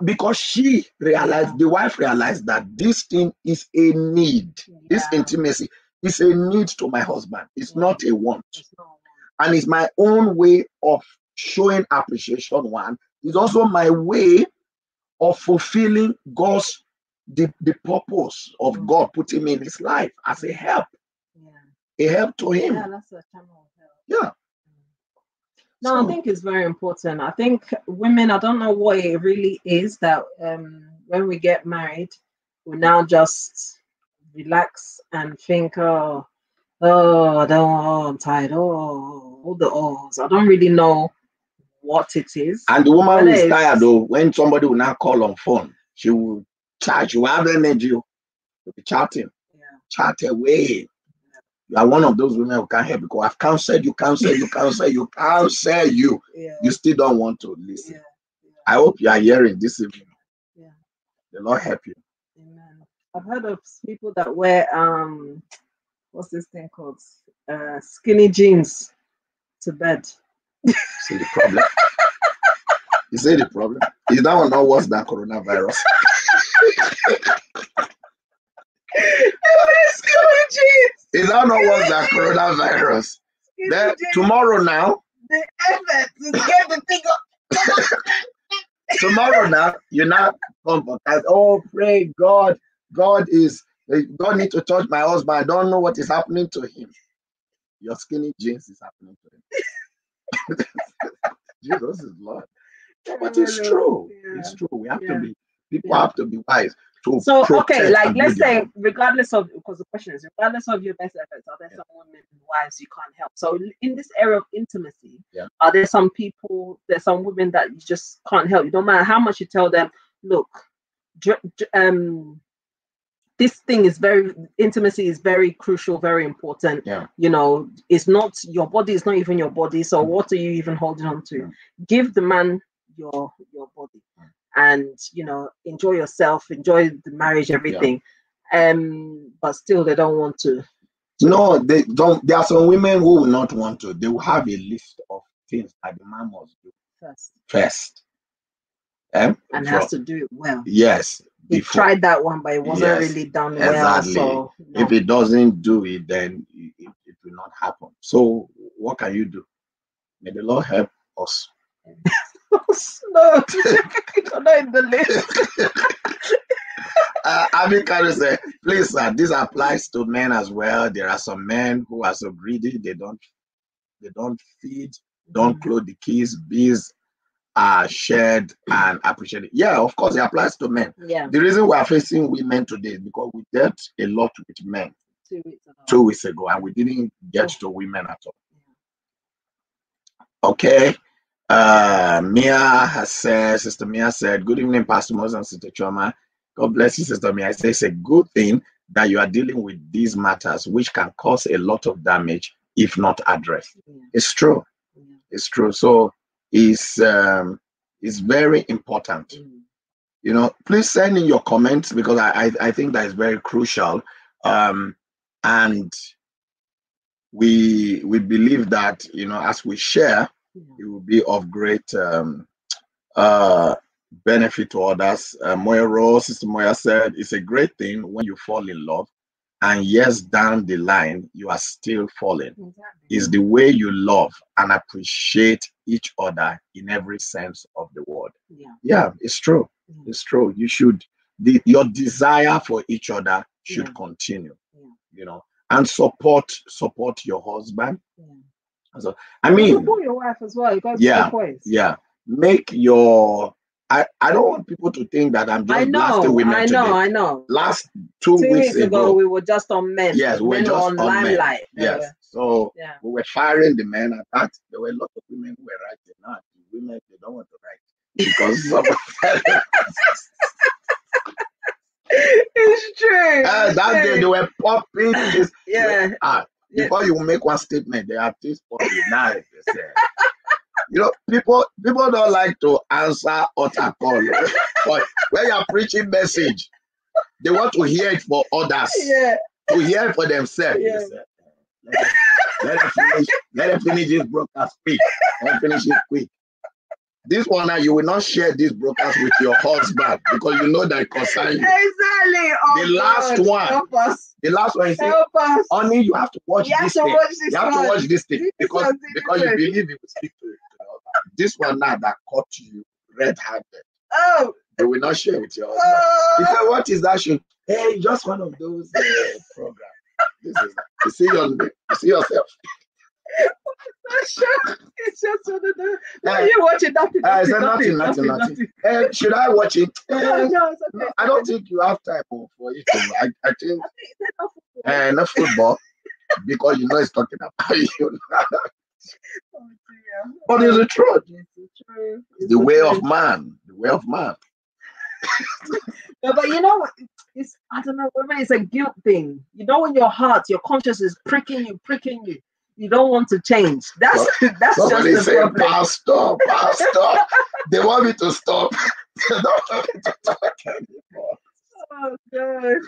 Speaker 1: because she realized, the wife realized that this thing is a need. This intimacy is a need to my husband. It's not a want. And it's my own way of showing appreciation. One, it's also my way of fulfilling God's the purpose of God putting me in his life as a help. A help to him.
Speaker 2: Yeah, that's a channel of help.
Speaker 1: Yeah.
Speaker 2: No, so, I think it's very important. I think women, I don't know what it really is that when we get married, we now just relax and think, oh, I'm tired. All the ohs. I don't really know what it is.
Speaker 1: And the woman who is tired, though, when somebody will now call on phone, she will chat. She will have energy. She'll be chatting. Chat away. You are one of those women who can't help, because I've counseled you. You still don't want to listen. I hope you are hearing this evening. The Lord help you.
Speaker 2: Amen. I've heard of people that wear what's this thing called? Skinny jeans to bed.
Speaker 1: See the problem? You see the problem? Is that one not worse than coronavirus? Is that not worse than coronavirus? Then tomorrow now.
Speaker 2: The effort to get the thing up.
Speaker 1: Tomorrow now, you now come and pray God. God needs to touch my husband. I don't know what is happening to him. Your skinny jeans is happening to him. Jesus is Lord. But it's true. It's true. We have to be. People have to be wise.
Speaker 2: So okay, like let's say, regardless of, because the question is, regardless of your best efforts, are there some women and wives you can't help? So in this area of intimacy, are there some people, there's some women that you just can't help? You don't matter how much you tell them, look, this thing is intimacy is very crucial, very important. You know, it's not, your body is not even your body. So what are you even holding on to? Give the man your body. And you know, enjoy yourself, enjoy the marriage, everything. But still they don't want to.
Speaker 1: No, they don't. There are some women who will not want to. They will have a list of things that the man must do first.
Speaker 2: And has to do it well.
Speaker 1: Yes.
Speaker 2: He tried that one, but it wasn't really done well. So
Speaker 1: no. If it doesn't do it, then it will not happen. So what can you do? May the Lord help us.
Speaker 2: No, you're not in the list.
Speaker 1: I mean, can you say, please, sir, this applies to men as well. There are some men who are so greedy, they don't feed, don't clothe the kids, bees are shared and appreciated. Yeah, of course, it applies to men. The reason we are facing women today is because we dealt a lot with men 2 weeks ago, and we didn't get to women at all. Okay. Sister Mia said, good evening, Pastor Moses and Sister Chioma. God bless you, Sister Mia. I say it's a good thing that you are dealing with these matters, which can cause a lot of damage if not addressed. It's true. It's true. So it's very important You know, please send in your comments, because I think that is very crucial. And we believe that, you know, as we share, it will be of great benefit to others. Sister Moya said, it's a great thing when you fall in love, and years down the line, you are still falling. Exactly. It's the way you love and appreciate each other in every sense of the word. Yeah, it's true. It's true. You should, your desire for each other should continue, you know, and support your husband. So, I mean,
Speaker 2: support your wife as well. You guys both ways.
Speaker 1: Make your, I don't want people to think that I'm just blasting women today.
Speaker 2: I know.
Speaker 1: Last two weeks ago,
Speaker 2: we were just on men.
Speaker 1: Yes, we were just on Limelight.
Speaker 2: Yes.
Speaker 1: So we were firing the men. I thought there were a lot of women who were writing. Now, the women, they don't want to write because some of them.
Speaker 2: It's true.
Speaker 1: That day they were popping this. Before you make one statement, they have this popping. Now they say, you know, people don't like to answer utter call. But when you are preaching message, they want to hear it for others. To hear it for themselves. Let them finish this broadcast quick. Let them finish it quick. This one now, you will not share this broadcast with your husband because you know that it concerns you.
Speaker 2: Exactly.
Speaker 1: The last one is, honey, you have to watch this thing. You have to watch this thing because you believe it will speak to you. This one now that caught you red-handed. Oh, they will not share with your husband. Because what is that show? Hey, just one of those programs. This is, you see yourself.
Speaker 2: It's just one of those. You watch it?
Speaker 1: Nothing. Should I watch it?
Speaker 2: No, it's okay.
Speaker 1: I don't think you have time for it. I think enough football because you know it's talking about you. But it's the truth. It's the way of man. The way of man.
Speaker 2: No, but you know what? It's, I don't know whether it's a guilt thing. You know, in your heart, your conscience is pricking you. You don't want to change. That's
Speaker 1: somebody
Speaker 2: just the
Speaker 1: problem. Pastor. They want me to stop. They don't want me to talk anymore.
Speaker 2: Oh God.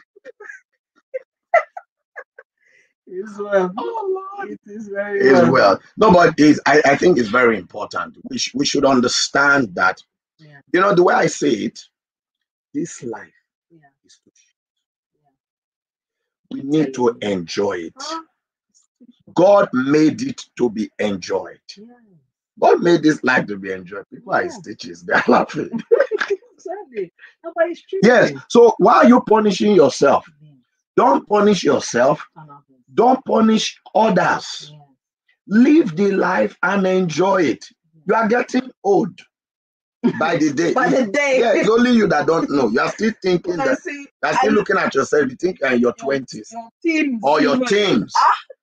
Speaker 2: It's well. Oh Lord. It is very well.
Speaker 1: No, but I think it's very important. We should understand that. Yeah. You know, the way I say it, this life is too short. We need to enjoy it. God made it to be enjoyed. God made this life to be enjoyed. People are stitches. They are laughing.
Speaker 2: Exactly. Nobody's true.
Speaker 1: Yes. So why are you punishing yourself? Don't punish yourself. Don't punish others. Live the life and enjoy it. You are getting old by the day. Yeah, it's only you that don't know. You are still thinking that. You are still looking at yourself. You think you're in your 20s or your teens.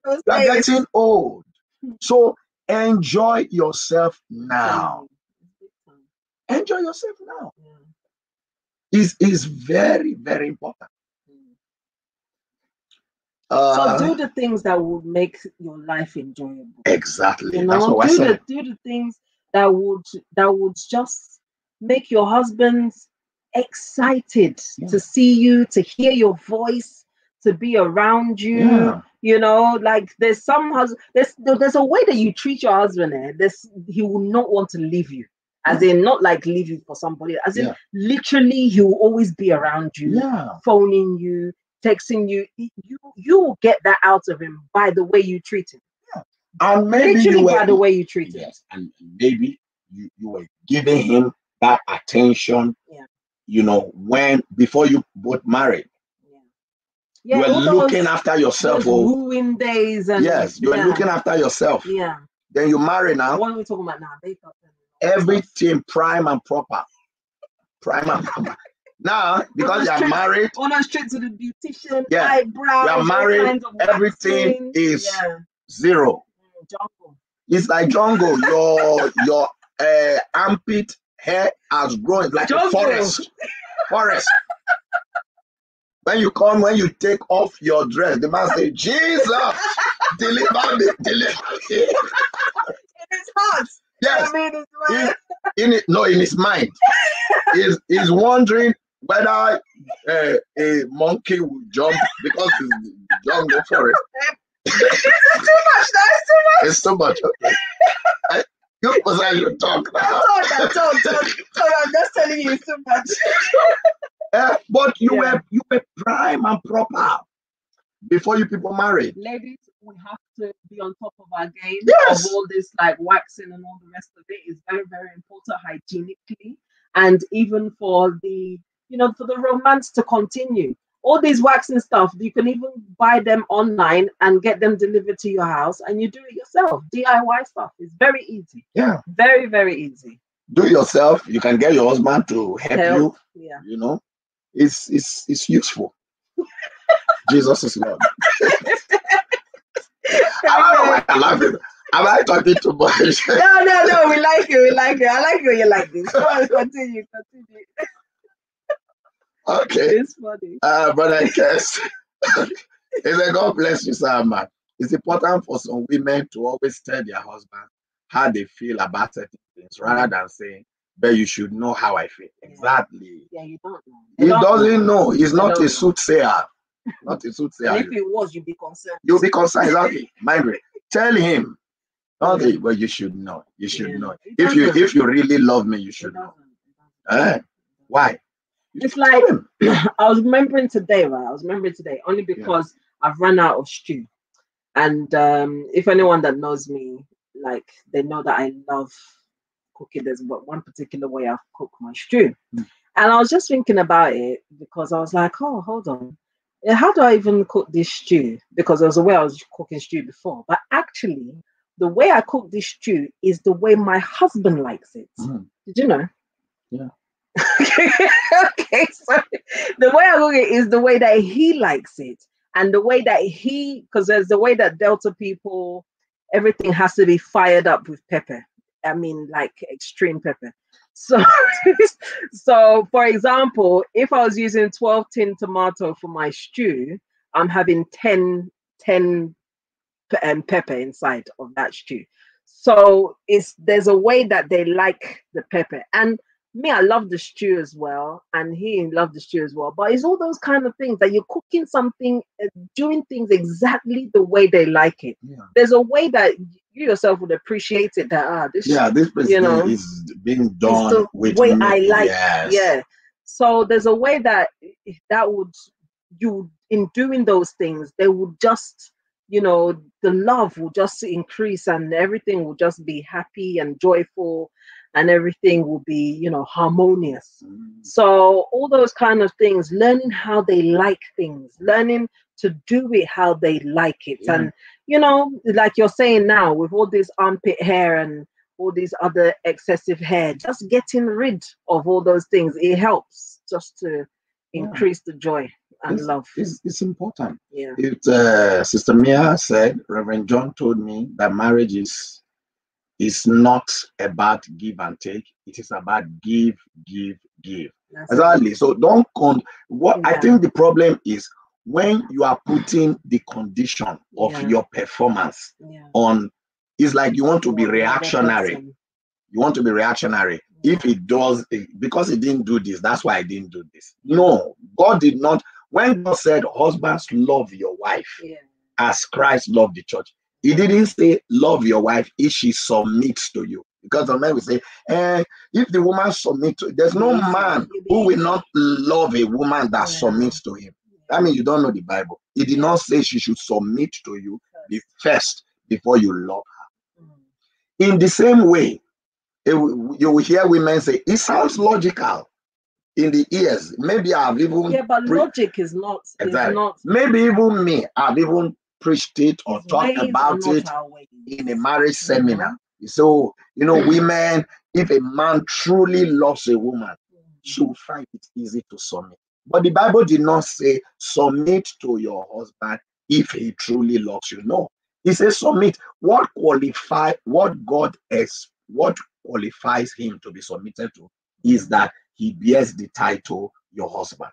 Speaker 1: You are getting old. So enjoy yourself now. Enjoy yourself now. Is very, very important.
Speaker 2: So do the things that would make your life enjoyable.
Speaker 1: Exactly.
Speaker 2: You know?
Speaker 1: That's what I said.
Speaker 2: Do the things that would just make your husband excited to see you, to hear your voice, to be around you. Yeah. You know, like there's a way that you treat your husband. He will not want to leave you. As in, not like leave you for somebody. As in, literally, he will always be around you, phoning you, texting you. You will get that out of him by the way you treat him.
Speaker 1: Yeah. And maybe
Speaker 2: by the way you treat him.
Speaker 1: Yes, and maybe you were giving him that attention. Yeah. You know, before you both married. You were looking after yourself.
Speaker 2: Wooing days and
Speaker 1: you were looking after yourself.
Speaker 2: Yeah.
Speaker 1: Then you marry now.
Speaker 2: What are we talking about now?
Speaker 1: Everything prime and proper. Now, because you are married,
Speaker 2: on a straight to the beautician, eyebrows,
Speaker 1: you are married, everything is zero.
Speaker 2: Jungle.
Speaker 1: It's like jungle. Your armpit hair has grown like a forest. When you take off your dress, the man say, Jesus, deliver me.
Speaker 2: It is hot.
Speaker 1: Yes.
Speaker 2: I mean,
Speaker 1: in his mind, he's wondering whether a monkey will jump because it's jungle forest.
Speaker 2: It's too much. That's too much.
Speaker 1: It's too much. Okay. You was I should talk now.
Speaker 2: I'm just telling you, it's too much.
Speaker 1: But you were prime and proper before you people married.
Speaker 2: Ladies, we have to be on top of our game.
Speaker 1: Yes.
Speaker 2: Of all this like waxing and all the rest of it is very, very important hygienically, and even for the for the romance to continue. All these waxing stuff, you can even buy them online and get them delivered to your house, and you do it yourself. DIY stuff is very easy.
Speaker 1: Yeah.
Speaker 2: Very, very easy.
Speaker 1: Do it yourself. You can get your husband to help you.
Speaker 2: Yeah.
Speaker 1: It's useful. Jesus is Lord. I love it. Am I talking too much?
Speaker 2: No. We like it. I like you. You like this. Come on, continue.
Speaker 1: Okay.
Speaker 2: It's funny.
Speaker 1: Brother Kess. God bless you, sir, man. It's important for some women to always tell their husband how they feel about certain things, rather than saying, "But you should know how I feel." Yeah. Exactly.
Speaker 2: Yeah, you don't know.
Speaker 1: He doesn't know. He's not a soothsayer. Not a soothsayer.
Speaker 2: And if he was, you'd be concerned.
Speaker 1: You'll be concerned. Exactly. Margaret, tell him. Okay, well, you should know. You should know. If you really love me, you should know. Why?
Speaker 2: It's like I was remembering today, only because I've run out of stew. And if anyone that knows me, like, they know that I love cooking. There's one particular way I cook my stew. And I was just thinking about it because I was like, oh, hold on. How do I even cook this stew? Because there was a way I was cooking stew before. But actually, the way I cook this stew is the way my husband likes it. Did you know?
Speaker 1: Yeah.
Speaker 2: Okay, so the way I cook it is the way that he likes it. And the way that because there's the way that Delta people, everything has to be fired up with pepper. I mean, like extreme pepper. So, for example, if I was using 12 tin tomato for my stew, I'm having 10 pepper inside of that stew. So there's a way that they like the pepper. And me, I love the stew as well, and he loved the stew as well. But it's all those kind of things that you're cooking something, doing things exactly the way they like it. Yeah. There's a way that you yourself would appreciate it. That this
Speaker 1: person is being done
Speaker 2: the
Speaker 1: with
Speaker 2: way
Speaker 1: me.
Speaker 2: I like.
Speaker 1: Yes.
Speaker 2: Yeah. So there's a way that in doing those things, they would just, the love will just increase, and everything will just be happy and joyful. And everything will be, harmonious. So all those kind of things, learning how they like things, learning to do it how they like it. Yeah. And, like you're saying now, with all this armpit hair and all these other excessive hair, just getting rid of all those things, it helps just to increase the joy and love.
Speaker 1: It's important.
Speaker 2: Yeah.
Speaker 1: Sister Mia said, Reverend John told me that marriage is not about give and take. It is about give. Exactly. So don't I think the problem is when you are putting the condition of your performance on. It's like you want to be reactionary. You want to be reactionary. If it does, because he didn't do this, that's why I didn't do this. No, God did not. When God said, husbands, love your wife as Christ loved the church, he didn't say love your wife if she submits to you. Because the man will say, if the woman submits to, there's no man who will not love a woman that submits to him. That means you don't know the Bible. He did not say she should submit to you first before you love her. In the same way, you will hear women say, it sounds logical in the ears. Maybe I've even...
Speaker 2: Yeah, but logic is not...
Speaker 1: Exactly. Maybe even me, I've even preached it or talked about it in a marriage seminar. So, women, if a man truly loves a woman, she will find it easy to submit. But the Bible did not say submit to your husband if he truly loves you. No, it says submit. What qualifies him to be submitted to is that he bears the title your husband.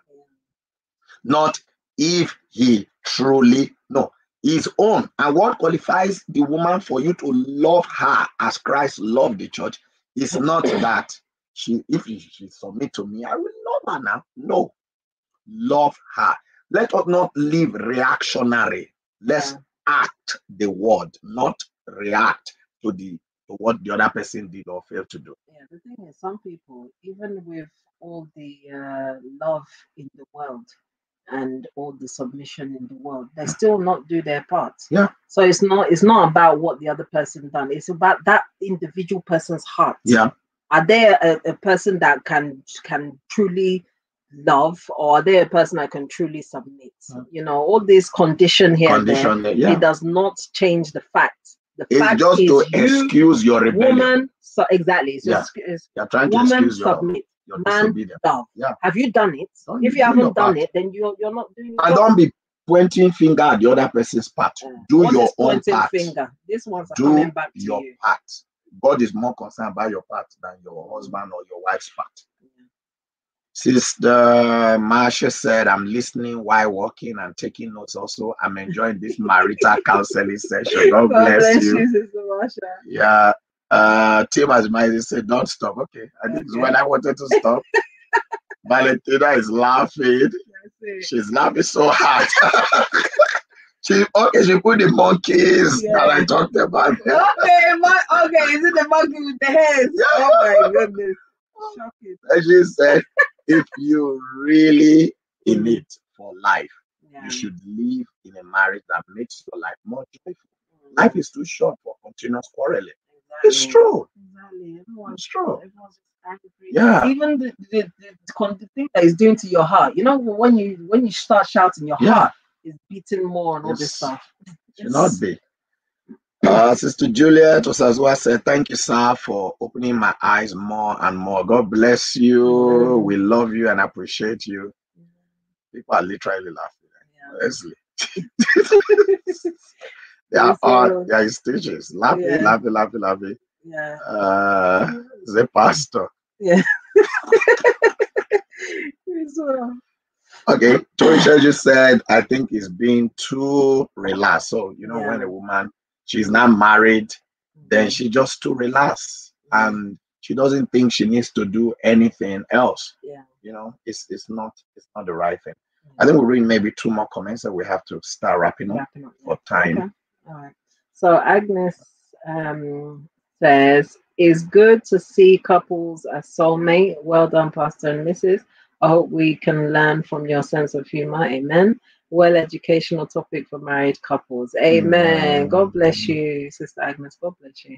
Speaker 1: Not if he truly, his own. And what qualifies the woman for you to love her as Christ loved the church It's not that if she submit to me, I will love her now. No. Love her. Let us not live reactionary. Let's act the word, not react to what the other person did or failed to do.
Speaker 2: Yeah, the thing is, some people, even with all the love in the world and all the submission in the world, they still not do their part.
Speaker 1: Yeah.
Speaker 2: So it's not about what the other person done. It's about that individual person's heart.
Speaker 1: Yeah.
Speaker 2: Are they a person that can truly love, or are they a person that can truly submit? You know, all this condition here, it does not change the fact. The fact
Speaker 1: just
Speaker 2: is
Speaker 1: to excuse your rebellion.
Speaker 2: Woman, so exactly. So
Speaker 1: you're trying to
Speaker 2: woman
Speaker 1: excuse
Speaker 2: submit,
Speaker 1: your
Speaker 2: man
Speaker 1: disobedience.
Speaker 2: love.
Speaker 1: Yeah.
Speaker 2: Have you done it? If you haven't done it, then you're not doing it.
Speaker 1: And don't be pointing finger at the other person's part. Do your own part.
Speaker 2: Finger. This one's coming back to
Speaker 1: your
Speaker 2: you.
Speaker 1: part. God is more concerned about your part than your husband or your wife's part. Sister Marsha said, I'm listening while walking and taking notes also. I'm enjoying this marital counseling session. God bless you.
Speaker 2: Sister Marsha.
Speaker 1: Yeah. Tim Azmaizi said, don't stop. Okay. I think it's when I wanted to stop. Valentina is laughing. She's laughing so hard. She put the monkeys that I talked about.
Speaker 2: Okay, is it the monkey with the heads? Yeah. Oh my goodness.
Speaker 1: And she said, if you really in it for life, you should live in a marriage that makes your life more joyful. Life is too short for continuous quarreling. It's true.
Speaker 2: Exactly.
Speaker 1: It's true.
Speaker 2: Yeah. Even the thing that is doing to your heart, you know, when you start shouting, your heart is beating more and all this stuff.
Speaker 1: Should not be. Sister Juliet Osazua said, thank you, sir, for opening my eyes more and more. God bless you. We love you and appreciate you. People are literally laughing. Honestly. They are all in stages. Laughing.
Speaker 2: Yeah.
Speaker 1: The pastor.
Speaker 2: Yeah.
Speaker 1: Okay. Torisha just said, I think it's being too relaxed. So, you know, when a woman, she's not married, then she just too relaxed. And she doesn't think she needs to do anything else.
Speaker 2: Yeah.
Speaker 1: You know, it's not the right thing. I think we'll read maybe 2 more comments that we have to start wrapping up for time.
Speaker 2: Okay. All right. So Agnes says, it's good to see couples as soulmate. Well done, Pastor and Mrs. I hope we can learn from your sense of humor. Amen. Well, educational topic for married couples. Amen. God bless you, Sister Agnes. God bless you.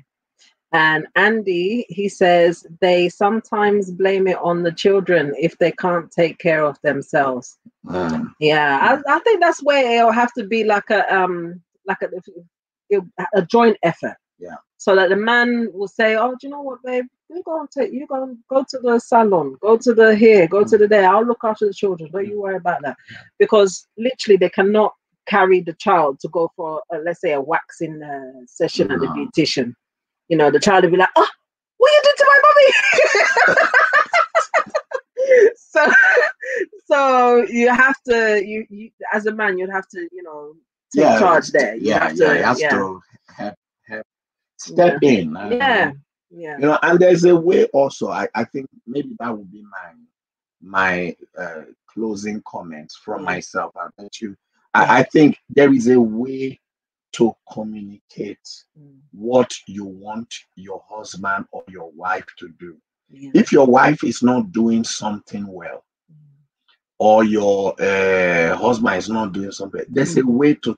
Speaker 2: And Andy, he says they sometimes blame it on the children if they can't take care of themselves. Yeah, I think that's where it'll have to be like a joint effort.
Speaker 1: Yeah.
Speaker 2: So that the man will say, "Oh, do you know what, babe? You go to the salon, go to the there. I'll look after the children. Don't you worry about that." Because literally, they cannot carry the child to go for, let's say, a waxing session at the beautician. You know, the child will be like, "Oh, what you did to my mommy?" So you have to, you as a man, you'd have to, you know, take charge there. You have to
Speaker 1: step in.
Speaker 2: You
Speaker 1: know, and there's a way also. I think maybe that would be my closing comments from myself. I think there is a way to communicate what you want your husband or your wife to do. If your wife is not doing something well, or your husband is not doing something, there's a way to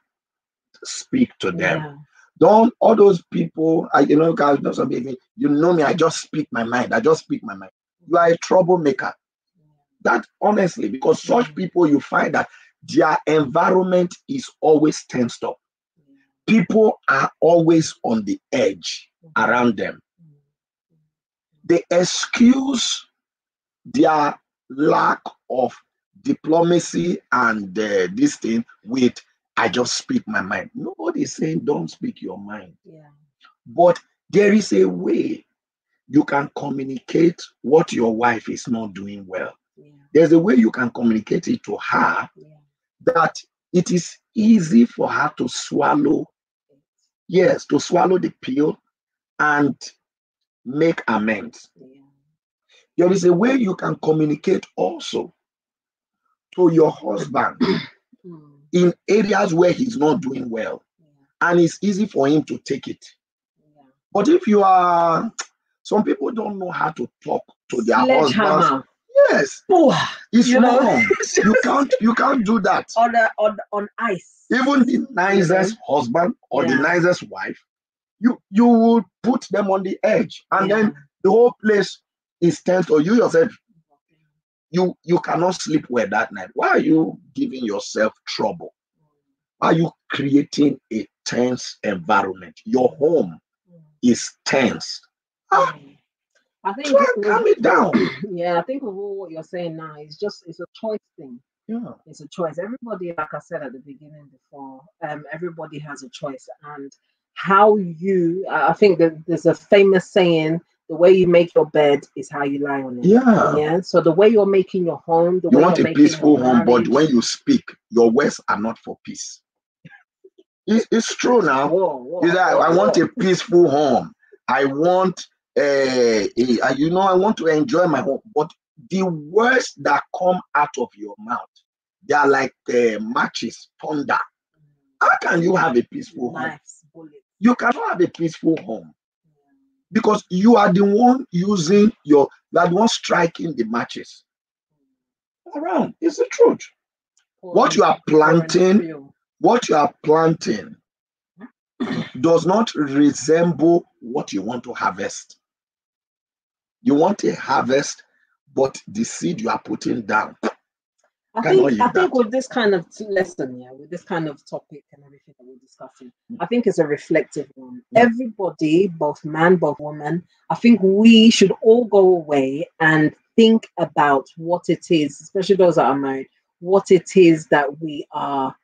Speaker 1: speak to them. Don't all those people, you know, guys, you know me, I just speak my mind. You are a troublemaker. That honestly, because such people, you find that their environment is always tensed up. People are always on the edge around them. They excuse their lack of diplomacy and this thing with, I just speak my mind. Nobody is saying don't speak your mind. But there is a way you can communicate what your wife is not doing well. There's a way you can communicate it to her that it is easy for her to swallow. Yes, to swallow the pill and make amends.
Speaker 2: Yeah.
Speaker 1: There is a way you can communicate also to your husband in areas where he's not doing well, and it's easy for him to take it.
Speaker 2: Yeah.
Speaker 1: But if you are, some people don't know how to talk to their husbands. Yes, it's wrong. You can't do that
Speaker 2: on ice.
Speaker 1: Even the nicest husband or the nicest wife, you will put them on the edge, and then the whole place is tense. Or you yourself, you cannot sleep well that night. Why are you giving yourself trouble? Why are you creating a tense environment? Your home is tense.
Speaker 2: I think
Speaker 1: calm it down.
Speaker 2: Yeah, I think of all what you're saying now is it's a choice thing.
Speaker 1: Yeah,
Speaker 2: it's a choice. Everybody, like I said at the beginning before, everybody has a choice, and how I think that there's a famous saying: the way you make your bed is how you lie on it. Yeah. So the way you're making your home,
Speaker 1: you want a peaceful home, but when you speak, your words are not for peace. It's true now. I want a peaceful home. I want I want to enjoy my home, but the words that come out of your mouth, they are like matches, thunder. How can you have a peaceful home? You cannot have a peaceful home because you are the one you are the one striking the matches around. It's the truth. What you are planting does not resemble what you want to harvest. You want a harvest, but the seed you are putting down.
Speaker 2: I think with this kind of lesson, with this kind of topic and everything that we're discussing, I think it's a reflective one. Everybody, both man, both woman, I think we should all go away and think about what it is, especially those that are married, what it is that we are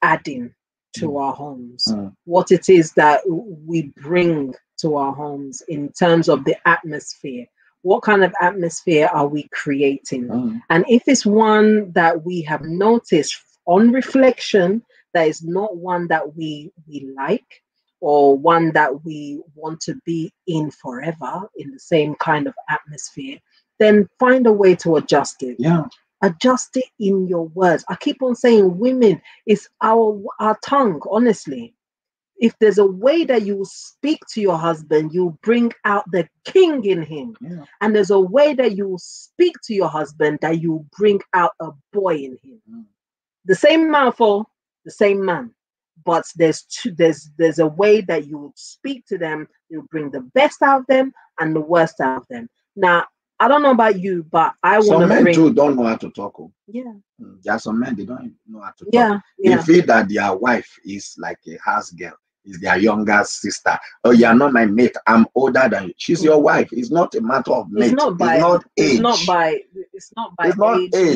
Speaker 2: adding to our homes, what it is that we bring to our homes in terms of the atmosphere. What kind of atmosphere are we creating? And if it's one that we have noticed on reflection that is not one that we like, or one that we want to be in forever in the same kind of atmosphere, then find a way to adjust it. Adjust it in your words. I keep on saying, women, it's our tongue, honestly. If there's a way that you speak to your husband, you bring out the king in him. And there's a way that you speak to your husband that you bring out a boy in him. The same mouthful, the same man. But there's a way that you speak to them, you bring the best out of them and the worst out of them. Now, I don't know about you, but I want to
Speaker 1: Some men too don't know how to talk. There are some men, they don't know how to talk. They feel that their wife is like a house girl, is their younger sister. Oh, you are not my mate. I'm older than you. She's your wife. It's not a matter of mate. It's not age.
Speaker 2: It's not age.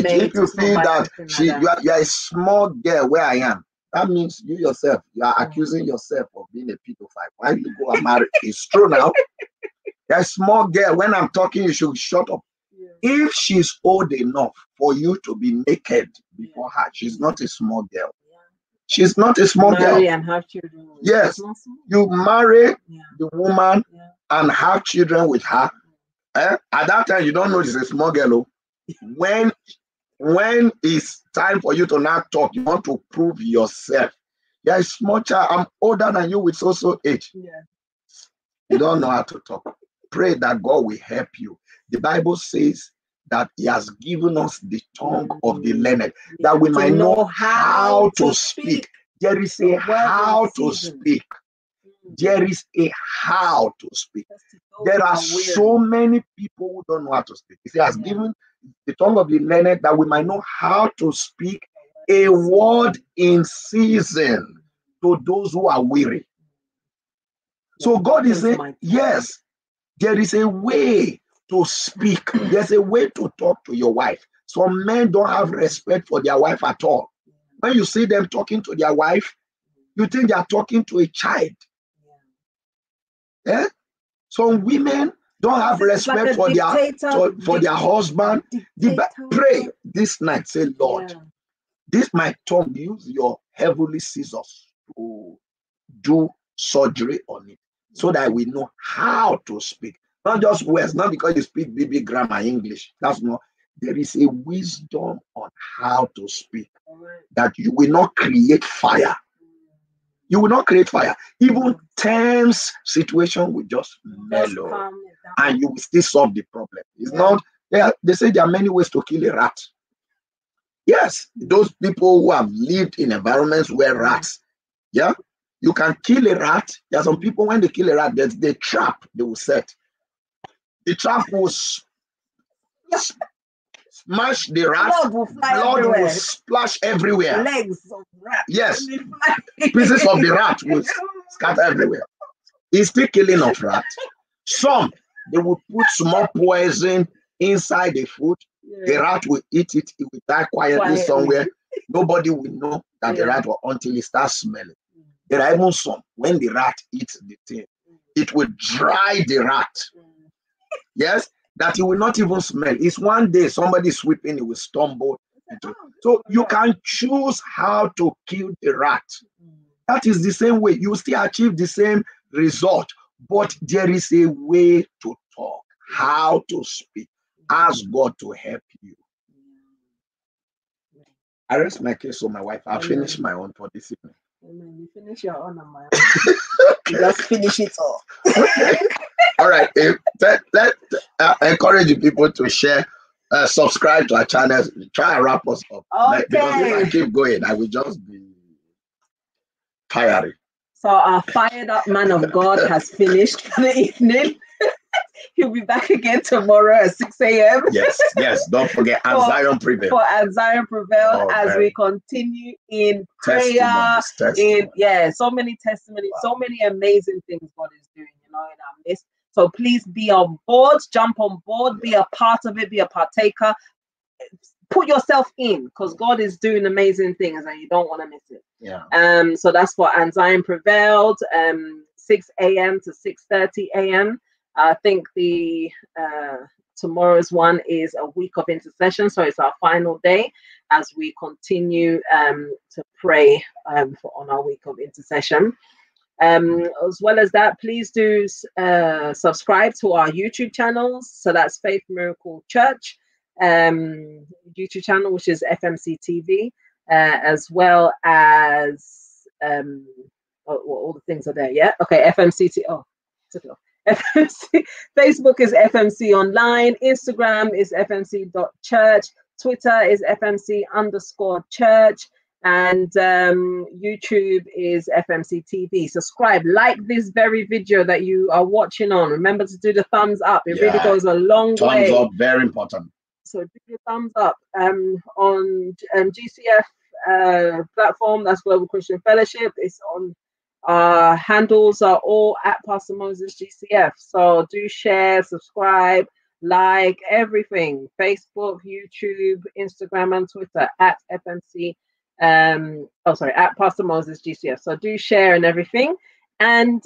Speaker 1: Mate, if you feel that you are a small girl where I am, that means you yourself, you are accusing yourself of being a pedophile. Why you go and marry? It's true now. You're a small girl. When I'm talking, you should shut up. If she's old enough for you to be naked before her, she's not a small girl. She's not a small girl.
Speaker 2: Marry and have children.
Speaker 1: Yes, you marry the woman and have children with her. At that time, you don't know she's a small girl. When it's time for you to now talk, you want to prove yourself. You're a small child. I'm older than you with so age. You don't know how to talk. Pray that God will help you. The Bible says that He has given us the tongue of the learned, that we might know how to speak. There is a how to speak. There is a how to speak. There are so many people who don't know how to speak. He has given the tongue of the learned that we might know how to speak a word in season to those who are weary. So God is saying, yes, there is a way to speak. There's a way to talk to your wife. Some men don't have respect for their wife at all. When you see them talking to their wife, you think they are talking to a child. Some women don't have respect for their husband. Pray this night. Say, Lord, this my tongue, use your heavenly scissors to do surgery on it, so that we know how to speak. Not just words, not because you speak BB grammar English. That's not. There is a wisdom on how to speak that you will not create fire. You will not create fire. Even tense situation will just mellow, and you will still solve the problem. It's not. They say there are many ways to kill a rat. Yes, those people who have lived in environments where rats, you can kill a rat. There are some people, when they kill a rat, there's the trap they will set. The trap will smash the rat. Blood will splash everywhere.
Speaker 2: Legs of rat.
Speaker 1: Yes, pieces of the rat will scatter everywhere. It's still killing of rat. Some, they will put small poison inside the food. The rat will eat it. It will die quietly somewhere. Nobody will know that the rat will until it starts smelling. There are even some, when the rat eats the thing, it will dry the rat. Yes, that it will not even smell. It's one day somebody sweeping, it will stumble into. So you can choose how to kill the rat. That is the same way. You still achieve the same result, but there is a way to talk, how to speak. Ask God to help you. I rest my case on my wife. I'll finish my own for this evening.
Speaker 2: Amen. You finish your own and my own. You just finish it all.
Speaker 1: All right. Let encourage people to share, subscribe to our channel. Try and wrap us up.
Speaker 2: Okay.
Speaker 1: Because if I keep going, I will just be fiery.
Speaker 2: So our fired up man of God has finished for the evening. He'll be back again tomorrow at 6 a.m.
Speaker 1: Yes. Don't forget, and Zion Prevail.
Speaker 2: For And Zion Prevail, as we continue in prayer.
Speaker 1: Testimonies.
Speaker 2: So many testimonies, so many amazing things God is doing, in our midst. So please be on board, jump on board, be a part of it, be a partaker. Put yourself in, because God is doing amazing things and you don't want to miss it. So that's for And Zion Prevailed, 6 a.m. to 6:30 a.m. I think the tomorrow's one is a week of intercession, so it's our final day as we continue to pray on our week of intercession. As well as that, please do subscribe to our YouTube channels. So that's Faith Miracle Church YouTube channel, which is FMC TV, as well as all the things are there. FMC took it off. FMC, Facebook is FMC Online, Instagram is FMC.church, Twitter is FMC_church, and YouTube is FMC TV. Subscribe, like this very video that you are watching on. Remember to do the thumbs up. It really goes a long way.
Speaker 1: Thumbs up, very important.
Speaker 2: So do the thumbs up on GCF platform. That's Global Christian Fellowship. It's on. Our handles are all at Pastor Moses GCF. So do share, subscribe, like everything. Facebook, YouTube, Instagram, and Twitter at FMC. At Pastor Moses GCF. So do share and everything. And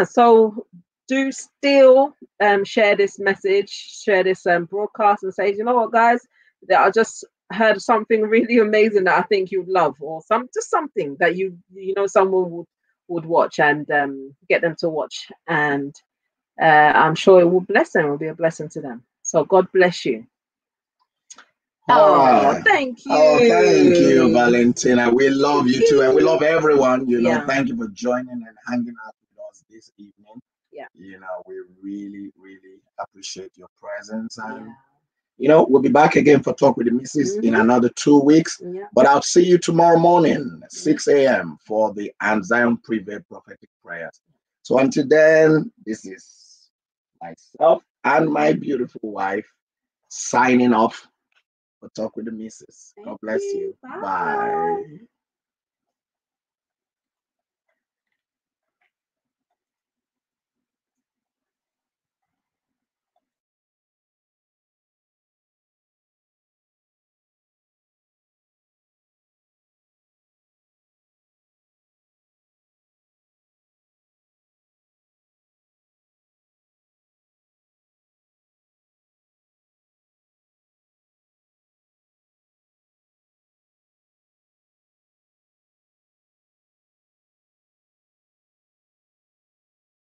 Speaker 2: so do still share this message, share this broadcast, and say, you know what, guys, that I just heard something really amazing that I think you'd love, or something that you know someone would watch, and get them to watch, and I'm sure it will bless them. It will be a blessing to them. So God bless you. Thank you.
Speaker 1: Thank you, Valentina. We love you too, and we love everyone. Thank you for joining and hanging out with us this evening. We really, really appreciate your presence, and we'll be back again for Talk with the Missus in another 2 weeks. But I'll see you tomorrow morning, 6 a.m. for the And Zion Prevail prophetic prayers. So until then, this is myself and my beautiful wife signing off for Talk with the Missus. God bless you. Bye.